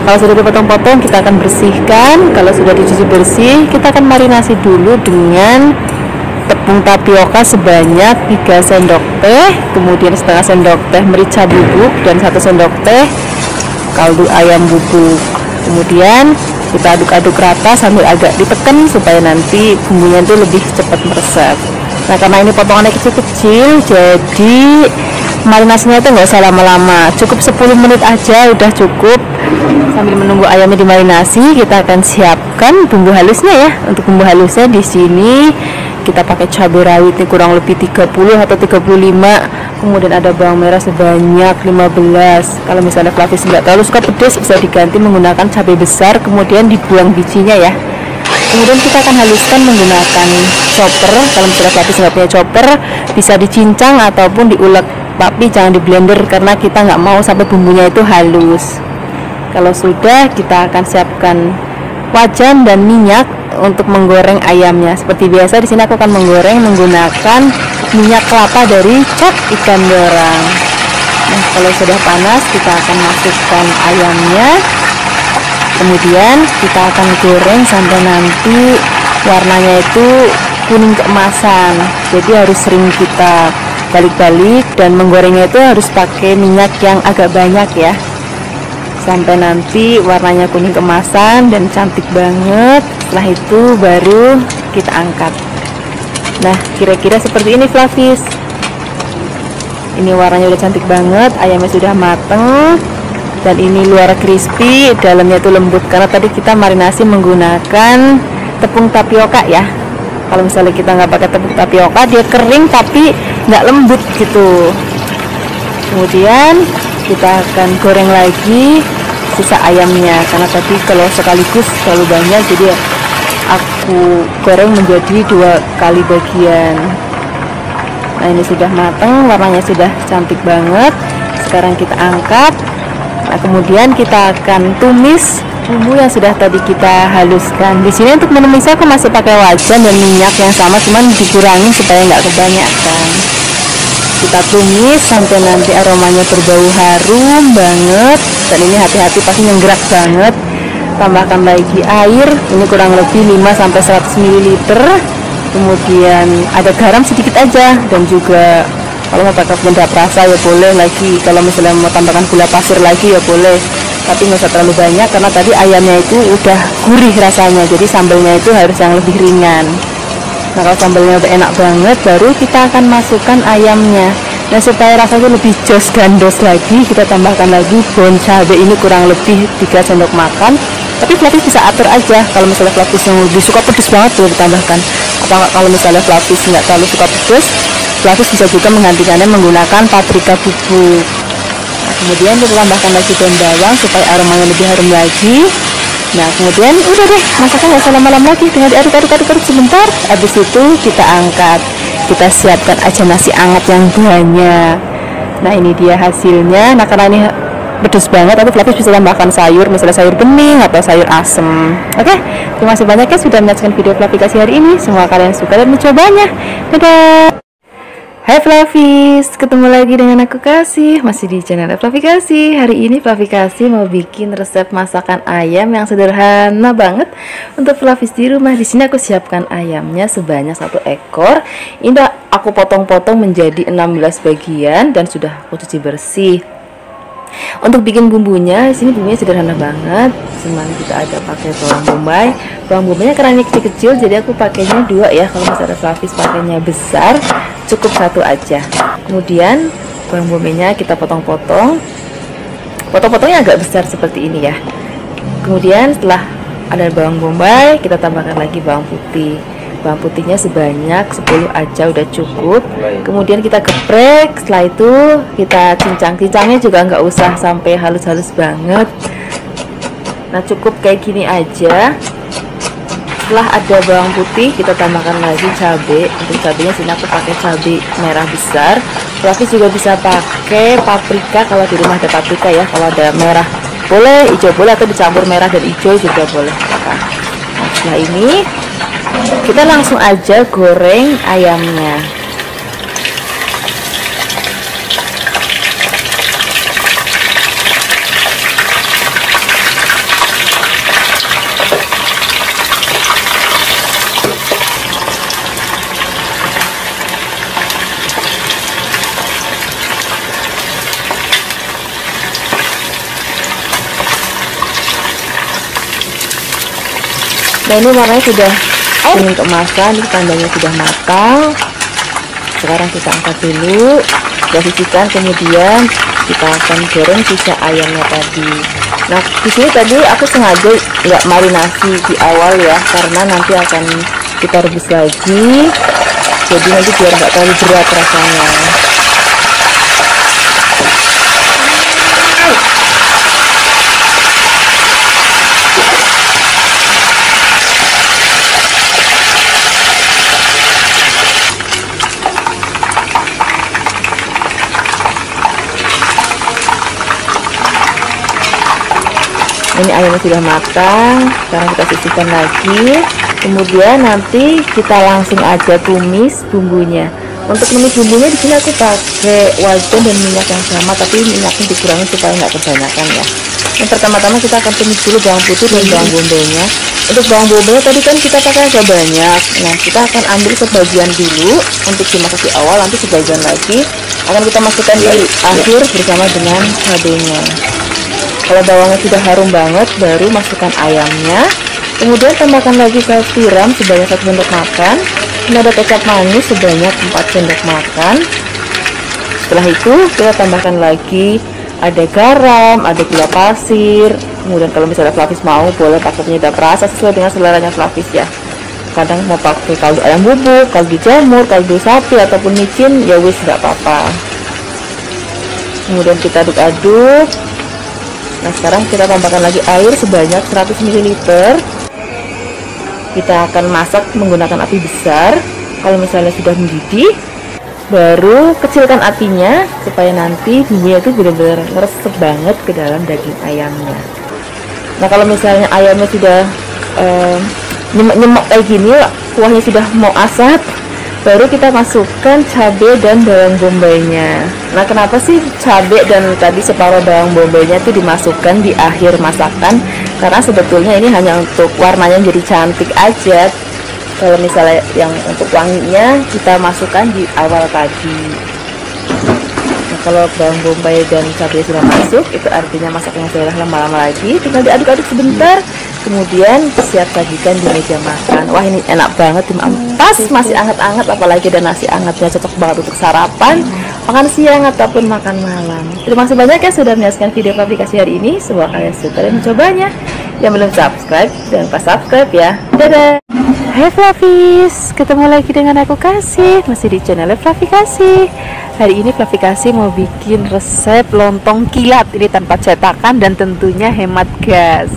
Kalau sudah dipotong-potong kita akan bersihkan. Kalau sudah dicuci bersih, kita akan marinasi dulu dengan tepung tapioka sebanyak 3 sendok teh, kemudian setengah sendok teh merica bubuk, dan 1 sendok teh kaldu ayam bubuk. Kemudian kita aduk-aduk rata sambil agak ditekan supaya nanti bumbunya itu lebih cepat meresap. Nah karena ini potongannya kecil-kecil, jadi marinasinya itu nggak usah lama-lama, cukup 10 menit aja udah cukup. Sambil menunggu ayamnya dimarinasi, kita akan siapkan bumbu halusnya ya. Untuk bumbu halusnya di sini kita pakai cabai rawit ini kurang lebih 30 atau 35. Kemudian ada bawang merah sebanyak 15. Kalau misalnya Flavis nggak terlalu suka pedas, bisa diganti menggunakan cabai besar, kemudian dibuang bijinya ya. Kemudian kita akan haluskan menggunakan chopper. Kalau misalnya Flavis nggak punya chopper, bisa dicincang ataupun diulek tapi jangan di blender karena kita nggak mau sampai bumbunya itu halus. Kalau sudah, kita akan siapkan wajan dan minyak untuk menggoreng ayamnya. Seperti biasa di sini aku akan menggoreng menggunakan minyak kelapa dari Cap Ikan Dorang. Nah, kalau sudah panas, kita akan masukkan ayamnya. Kemudian kita akan goreng sampai nanti warnanya itu kuning keemasan. Jadi harus sering kita balik-balik, dan menggorengnya itu harus pakai minyak yang agak banyak ya, sampai nanti warnanya kuning keemasan dan cantik banget. Setelah itu baru kita angkat. Nah, kira-kira seperti ini Flavis. Ini warnanya udah cantik banget, ayamnya sudah mateng, dan ini luar crispy, dalamnya itu lembut karena tadi kita marinasi menggunakan tepung tapioka ya. Kalau misalnya kita nggak pakai tepung tapioka, dia kering tapi nggak lembut gitu. Kemudian kita akan goreng lagi sisa ayamnya, karena tadi kalau sekaligus terlalu banyak, jadi aku goreng menjadi 2 kali bagian. Nah, ini sudah matang, warnanya sudah cantik banget. Sekarang kita angkat. Nah, kemudian kita akan tumis bumbu yang sudah tadi kita haluskan. Di sini untuk menumisnya aku masih pakai wajan dan minyak yang sama, cuman dikurangi supaya nggak kebanyakan. Kita tumis sampai nanti aromanya berbau harum banget, dan ini hati-hati pasti ngegerak banget. Tambahkan lagi air, ini kurang lebih 5-100 ml. Kemudian ada garam sedikit aja, dan juga kalau mau pakai penyedap rasa ya boleh lagi. Kalau misalnya mau tambahkan gula pasir lagi ya boleh, tapi nggak usah terlalu banyak karena tadi ayamnya itu udah gurih rasanya, jadi sambalnya itu harus yang lebih ringan. Nah, kalau sambalnya udah enak banget, baru kita akan masukkan ayamnya. Nah, supaya rasanya lebih jos gandos lagi, kita tambahkan lagi daun cabai, ini kurang lebih 3 sendok makan. Tapi Flavis bisa atur aja, kalau misalnya Flavis yang lebih suka pedas banget boleh ditambahkan, atau kalau misalnya Flavis nggak terlalu suka pedas, Flavis bisa juga menggantikannya menggunakan paprika bubuk. Nah, kemudian kita tambahkan lagi daun bawang supaya aromanya lebih harum lagi. Nah, kemudian udah deh, masaknya nggak usah lama-lama lagi, tinggal diaduk-aduk sebentar. Habis itu kita angkat, kita siapkan aja nasi hangat yang banyak. Nah, ini dia hasilnya. Nah, karena ini pedas banget, tapi Flavis bisa tambahkan sayur, misalnya sayur bening atau sayur asem. Oke, terima kasih banyak ya sudah menyaksikan video Flavikasi hari ini. Semoga kalian suka dan mencobanya. Dadah. Hai Flavis, ketemu lagi dengan aku Kasih, masih di channel Flavikasi. Hari ini Flavikasi mau bikin resep masakan ayam yang sederhana banget untuk Flavis di rumah. Di sini aku siapkan ayamnya sebanyak 1 ekor. Ini aku potong-potong menjadi 16 bagian dan sudah aku cuci bersih. Untuk bikin bumbunya, di sini bumbunya sederhana banget. Cuman kita ada pakai bawang bombay. Bawang bombaynya karena ini kecil-kecil, jadi aku pakainya 2 ya. Kalau misalnya Flavis pakainya besar, cukup 1 aja. Kemudian bawang bombaynya kita potong-potong. Potong-potongnya agak besar seperti ini ya. Kemudian setelah ada bawang bombay, kita tambahkan lagi bawang putih. Bawang putihnya sebanyak 10 aja udah cukup. Kemudian kita geprek. Setelah itu kita cincang-cincangnya juga nggak usah sampai halus-halus banget. Nah, cukup kayak gini aja. Setelah ada bawang putih, kita tambahkan lagi cabai. Untuk cabenya sini aku pakai cabai merah besar. Flavis juga bisa pakai paprika kalau di rumah ada paprika ya. Kalau ada merah boleh, hijau boleh, atau dicampur merah dan hijau juga boleh. Nah, setelah ini kita langsung aja goreng ayamnya. Nah, ini warnanya sudah kuning keemasan, tandanya sudah matang. Sekarang kita angkat dulu, kita sisihkan, kemudian kita akan goreng sisa ayamnya tadi. Nah, di sini tadi aku sengaja nggak marinasi di awal ya, karena nanti akan kita rebus lagi, jadi nanti biar nggak terlalu berat rasanya. Ini ayamnya sudah matang, sekarang kita sisihkan lagi. Kemudian nanti kita langsung aja tumis bumbunya. Untuk tumis bumbunya di sini aku pakai wajan dan minyak yang sama, tapi minyaknya dikurangi supaya nggak kebanyakan ya. Yang pertama-tama kita akan tumis dulu bawang putih dan bawang bombay-nya. Untuk bawang bombay tadi kan kita pakai agak banyak. Nah, kita akan ambil sebagian dulu untuk dimasak di awal, nanti sebagian lagi akan kita masukkan di akhir bersama dengan cabenya. Kalau bawangnya sudah harum banget, baru masukkan ayamnya. Kemudian tambahkan lagi saus tiram sebanyak 1 sendok makan. Ini ada kecap manis sebanyak 4 sendok makan. Setelah itu kita tambahkan lagi ada garam, ada gula pasir. Kemudian kalau misalnya Flavis mau, boleh pakai penyedap rasa sesuai dengan seleranya Flavis ya. Kadang mau pakai kaldu ayam bubuk, kaldu jamur, kaldu sapi ataupun micin, ya wis nggak apa-apa. Kemudian kita aduk-aduk. Nah, sekarang kita tambahkan lagi air sebanyak 100 ml. Kita akan masak menggunakan api besar. Kalau misalnya sudah mendidih, baru kecilkan apinya supaya nanti bumbunya itu benar-benar meresap banget ke dalam daging ayamnya. Nah, kalau misalnya ayamnya sudah nyemek-nyemek kayak gini, kuahnya sudah mau asat, baru kita masukkan cabai dan bawang bombaynya. Nah, kenapa sih cabai dan tadi separuh bawang bombaynya itu dimasukkan di akhir masakan? Karena sebetulnya ini hanya untuk warnanya jadi cantik aja. Kalau misalnya yang untuk wanginya kita masukkan di awal tadi. Nah, kalau bawang bombay dan cabai sudah masuk, itu artinya masaknya sudah lama-lama lagi. Tinggal diaduk-aduk sebentar, kemudian siap sajikan di meja makan. Wah, ini enak banget, pas masih anget-anget, apalagi ada nasi angetnya, cocok banget untuk sarapan, makan siang ataupun makan malam. Terima kasih banyak ya sudah menyaksikan video aplikasi hari ini. Semoga kalian suka dan mencobanya. Yang belum subscribe, jangan lupa subscribe ya. Dadah. Hai Flavis, ketemu lagi dengan aku Kasih, masih di channel Flavi Kasih. Hari ini Flavi Kasih mau bikin resep lontong kilat, ini tanpa cetakan dan tentunya hemat gas.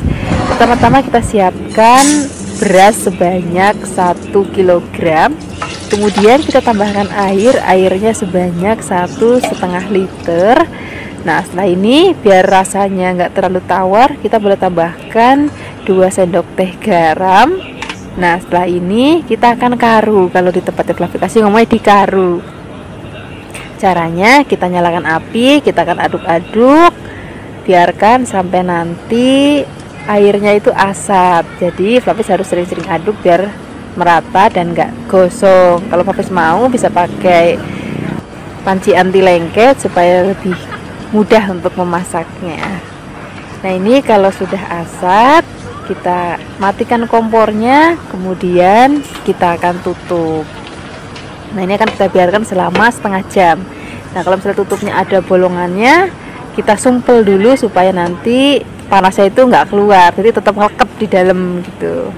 Pertama-tama kita siapkan beras sebanyak 1 kg. Kemudian kita tambahkan airnya sebanyak 1,5 liter. Nah, setelah ini biar rasanya nggak terlalu tawar, kita boleh tambahkan 2 sendok teh garam. Nah, setelah ini kita akan karu. Kalau di tempat Flavi Kasih ngomongnya dikaru. Caranya kita nyalakan api, kita akan aduk-aduk, biarkan sampai nanti airnya itu asap. Jadi Flavis harus sering-sering aduk biar merata dan nggak gosong. Kalau Flavis mau bisa pakai panci anti lengket supaya lebih mudah untuk memasaknya. Nah, ini kalau sudah asap, kita matikan kompornya, kemudian kita akan tutup. Nah, ini akan kita biarkan selama setengah jam. Nah, kalau misalnya tutupnya ada bolongannya, kita sumpel dulu supaya nanti panasnya itu nggak keluar, jadi tetap lekep di dalam gitu.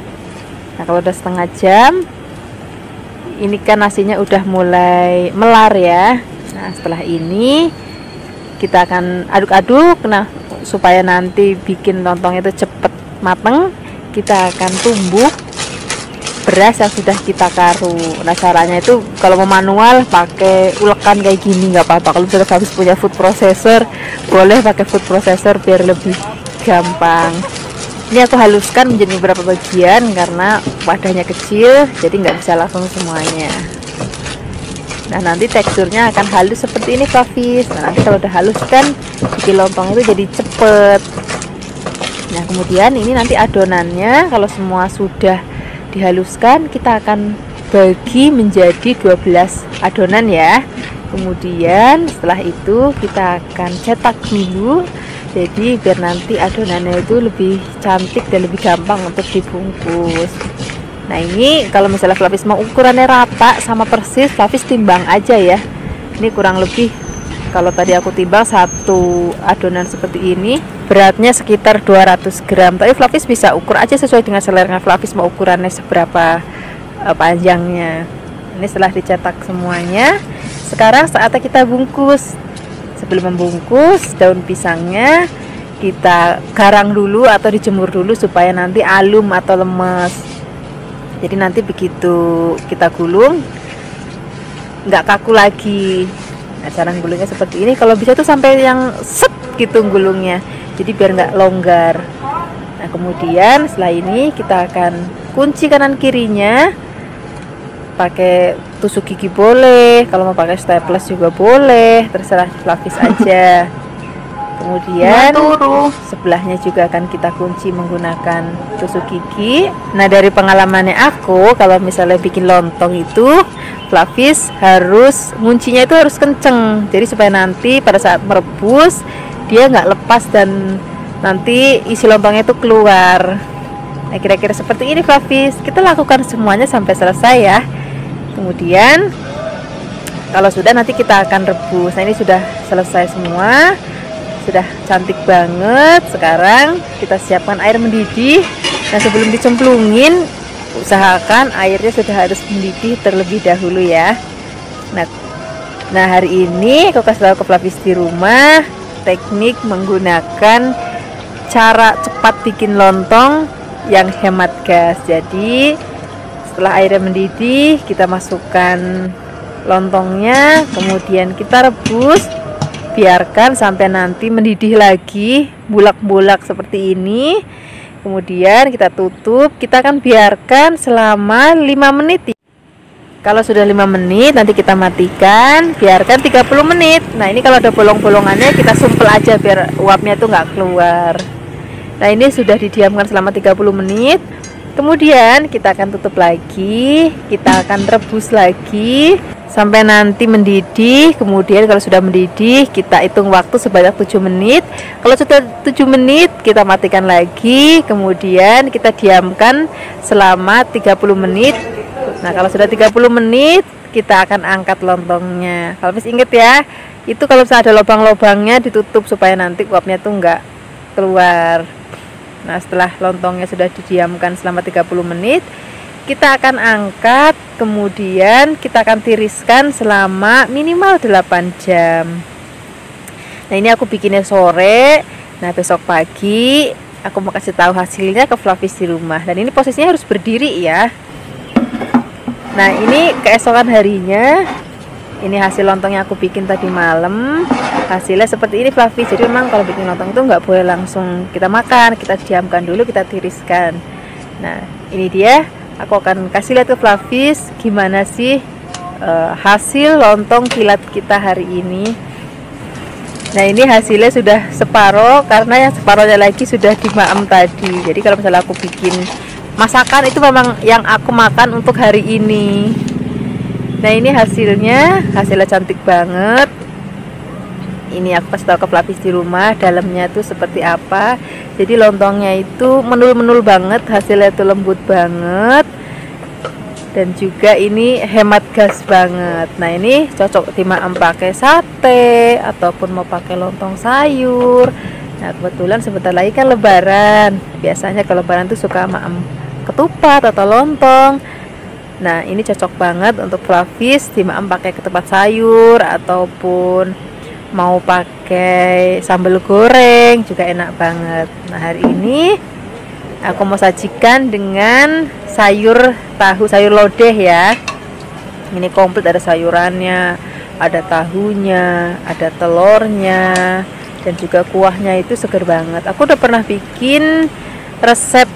Nah, kalau udah setengah jam, ini kan nasinya udah mulai melar ya. Nah, setelah ini kita akan aduk-aduk. Nah, supaya nanti bikin lontong itu cepet mateng, kita akan tumbuk beras yang sudah kita karu. Nah, caranya itu kalau mau manual pakai ulekan kayak gini nggak apa-apa. Kalau sudah habis punya food processor, boleh pakai food processor biar lebih gampang. Ini aku haluskan menjadi beberapa bagian karena wadahnya kecil, jadi nggak bisa langsung semuanya. Nah, nanti teksturnya akan halus seperti ini Flavis. Nah, nanti kalau udah halus kan bikin lontong itu jadi cepet. Nah, kemudian ini nanti adonannya kalau semua sudah dihaluskan, kita akan bagi menjadi 12 adonan ya. Kemudian setelah itu kita akan cetak dulu, jadi biar nanti adonannya itu lebih cantik dan lebih gampang untuk dibungkus. Nah, ini kalau misalnya Flavis mau ukurannya rata sama persis, Flavis timbang aja ya. Ini kurang lebih, kalau tadi aku timbang satu adonan seperti ini beratnya sekitar 200 gram. Tapi Flavis bisa ukur aja sesuai dengan selera Flavis mau ukurannya seberapa panjangnya. Ini setelah dicetak semuanya, sekarang saatnya kita bungkus. Sebelum membungkus, daun pisangnya kita garang dulu atau dijemur dulu supaya nanti alum atau lemes. Jadi nanti begitu kita gulung nggak kaku lagi. Nah, cara gulungnya seperti ini. Kalau bisa tuh sampai yang set gitu gulungnya, jadi biar nggak longgar. Nah, kemudian setelah ini kita akan kunci kanan kirinya. Pakai tusuk gigi boleh, kalau mau pakai staples juga boleh, terserah Flavis aja. Kemudian sebelahnya juga akan kita kunci menggunakan tusuk gigi. Nah, dari pengalamannya aku, kalau misalnya bikin lontong itu Flavis harus nguncinya itu harus kenceng, jadi supaya nanti pada saat merebus dia nggak lepas dan nanti isi lontongnya itu keluar. Nah, kira-kira seperti ini Flavis. Kita lakukan semuanya sampai selesai ya. Kemudian kalau sudah, nanti kita akan rebus. Nah, ini sudah selesai semua, sudah cantik banget. Sekarang kita siapkan air mendidih. Nah, sebelum dicemplungin, usahakan airnya sudah harus mendidih terlebih dahulu ya. Nah, hari ini aku kasih tahu ke Flavis di rumah teknik menggunakan cara cepat bikin lontong yang hemat gas. Jadi setelah airnya mendidih, kita masukkan lontongnya, kemudian kita rebus, biarkan sampai nanti mendidih lagi, bulak-bulak seperti ini. Kemudian kita tutup, kita akan biarkan selama 5 menit. Kalau sudah 5 menit, nanti kita matikan, biarkan 30 menit. Nah, ini kalau ada bolong-bolongannya kita sumpel aja biar uapnya itu nggak keluar. Nah, ini sudah didiamkan selama 30 menit. Kemudian kita akan tutup lagi, kita akan rebus lagi sampai nanti mendidih. Kemudian kalau sudah mendidih, kita hitung waktu sebanyak 7 menit. Kalau sudah 7 menit, kita matikan lagi. Kemudian kita diamkan selama 30 menit. Nah, kalau sudah 30 menit, kita akan angkat lontongnya. Kalau bisa inget ya, itu kalau misalnya ada lubang-lubangnya ditutup supaya nanti uapnya tuh nggak keluar. Nah, setelah lontongnya sudah didiamkan selama 30 menit, kita akan angkat, kemudian kita akan tiriskan selama minimal 8 jam. Nah, ini aku bikinnya sore. Nah, besok pagi aku mau kasih tahu hasilnya ke Flavis di rumah. Dan ini posisinya harus berdiri ya. Nah, ini keesokan harinya. Ini hasil lontong yang aku bikin tadi malam. Hasilnya seperti ini Flavis. Jadi memang kalau bikin lontong itu nggak boleh langsung kita makan, kita diamkan dulu, kita tiriskan. Nah, ini dia. Aku akan kasih lihat ke Flavis gimana sih hasil lontong kilat kita hari ini. Nah, ini hasilnya sudah separoh, karena yang separohnya lagi sudah dimaem tadi. Jadi kalau misalnya aku bikin masakan itu memang yang aku makan untuk hari ini. Nah, ini hasilnya cantik banget. Ini aku kasih tahu ke Flavis di rumah dalamnya tuh seperti apa. Jadi lontongnya itu menul-menul banget, hasilnya itu lembut banget. Dan juga ini hemat gas banget. Nah, ini cocok dimaem pakai sate ataupun mau pakai lontong sayur. Nah, kebetulan sebentar lagi kan lebaran. Biasanya kalau lebaran tuh suka maem ketupat atau lontong. Nah, ini cocok banget untuk Flavis dimaem pakai ketupat sayur ataupun mau pakai sambal goreng juga enak banget. Nah, hari ini aku mau sajikan dengan sayur lodeh ya. Ini komplit, ada sayurannya, ada tahunya, ada telurnya, dan juga kuahnya itu seger banget. Aku udah pernah bikin resep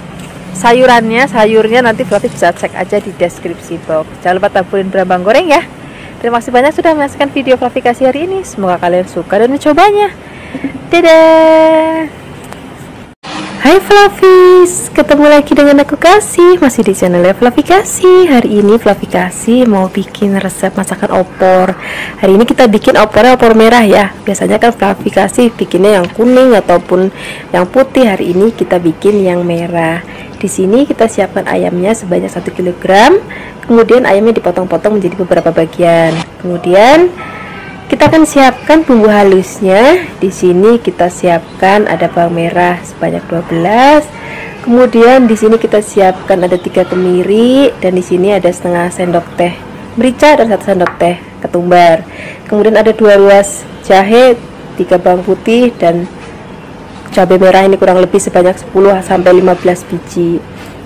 sayurnya nanti Flavis bisa cek aja di deskripsi box. Jangan lupa taburin berambang goreng ya. Terima kasih banyak sudah menyaksikan video Flavikasi hari ini. Semoga kalian suka dan mencobanya. Dadah. Hai Flavis, ketemu lagi dengan aku Kasih, masih di channel Flavikasi. Hari ini Flavikasi mau bikin resep masakan opor. Hari ini kita bikin opornya opor merah ya. Biasanya kan Flavikasi bikinnya yang kuning ataupun yang putih. Hari ini kita bikin yang merah. Di sini kita siapkan ayamnya sebanyak 1 kg. Kemudian ayamnya dipotong-potong menjadi beberapa bagian. Kemudian kita akan siapkan bumbu halusnya. Di sini kita siapkan ada bawang merah sebanyak 12. Kemudian di sini kita siapkan ada 3 kemiri, dan di sini ada setengah sendok teh merica dan 1 sendok teh ketumbar. Kemudian ada 2 ruas jahe, 3 bawang putih, dan cabai merah ini kurang lebih sebanyak 10 sampai 15 biji.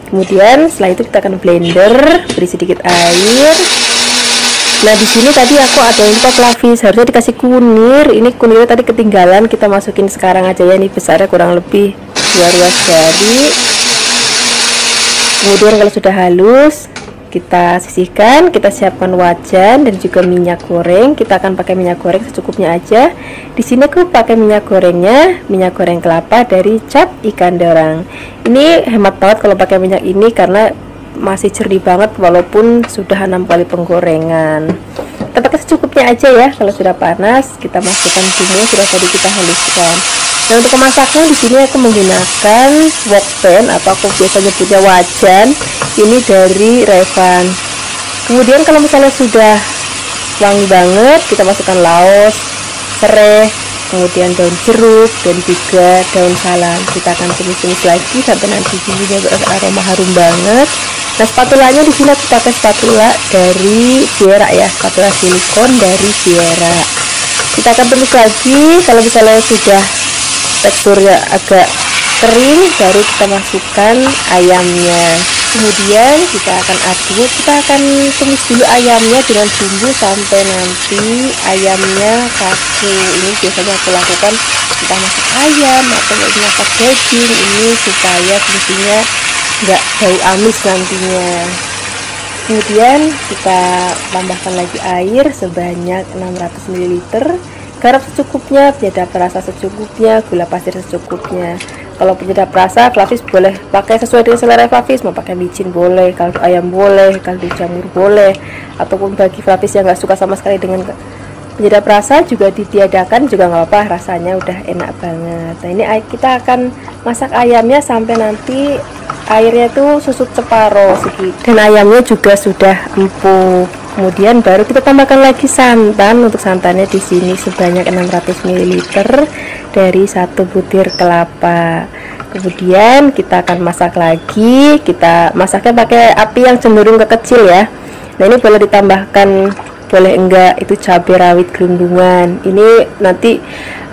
Kemudian setelah itu kita akan blender, beri sedikit air. Nah di sini tadi aku ada yang lupa Flavis, harusnya dikasih kunir. Ini kunirnya tadi ketinggalan, kita masukin sekarang aja ya. Ini besarnya kurang lebih 2 ruas jari. Kemudian kalau sudah halus, kita sisihkan, kita siapkan wajan dan juga minyak goreng. Kita akan pakai minyak goreng secukupnya aja. Di sini aku pakai minyak gorengnya, minyak goreng kelapa dari Cap Ikan Dorang. Ini hemat banget kalau pakai minyak ini karena masih jernih banget walaupun sudah 6 kali penggorengan. Kita pakai secukupnya aja ya. Kalau sudah panas, kita masukkan bumbu yang sudah tadi kita haluskan. Dan untuk memasaknya di sini aku menggunakan wok pan atau aku biasa nyebutnya wajan. Ini dari Revan. Kemudian kalau misalnya sudah wangi banget, kita masukkan laos, serai, kemudian daun jeruk dan juga daun salam. Kita akan tumis-tumis lagi sampai nanti bumbunya beraroma harum banget. Nah spatulanya di sini aku pakai spatula dari Viera ya, spatula silikon dari Viera. Kita akan tumis lagi. Kalau misalnya sudah teksturnya agak kering, baru kita masukkan ayamnya. Kemudian kita akan aduk, kita akan tumis dulu ayamnya dengan bumbu sampai nanti ayamnya kaku. Ini biasanya aku lakukan kita masak ayam atau masak daging ini supaya fungsinya nggak bau amis nantinya. Kemudian kita tambahkan lagi air sebanyak 600 ml, garam secukupnya, penyedap rasa secukupnya, gula pasir secukupnya. Kalau penyedap rasa, Flavis boleh pakai sesuai dengan selera Flavis, mau pakai micin boleh, kaldu ayam boleh, kaldu jamur boleh, ataupun bagi Flavis yang nggak suka sama sekali dengan penyedap rasa juga ditiadakan juga nggak apa-apa, rasanya udah enak banget. Nah ini kita akan masak ayamnya sampai nanti airnya tuh susut separuh sedikit dan ayamnya juga sudah empuk. Kemudian baru kita tambahkan lagi santan. Untuk santannya di sini sebanyak 600 ml dari 1 butir kelapa. Kemudian kita akan masak lagi. Kita masaknya pakai api yang cenderung ke kecil ya. Nah ini boleh ditambahkan, boleh enggak itu cabai rawit gelundungan. Ini nanti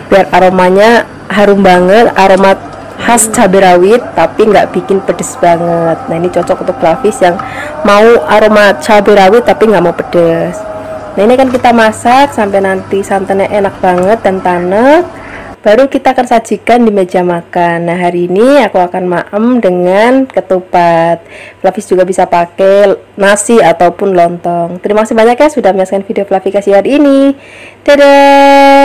biar aromanya harum banget, aroma khas cabai rawit tapi nggak bikin pedes banget. Nah ini cocok untuk Flavis yang mau aroma cabai rawit tapi nggak mau pedes. Nah ini kan kita masak sampai nanti santannya enak banget dan tanek, baru kita akan sajikan di meja makan. Nah hari ini aku akan maem dengan ketupat. Flavis juga bisa pakai nasi ataupun lontong. Terima kasih banyak ya sudah menyaksikan video Flavi kasih hari ini. Dadah.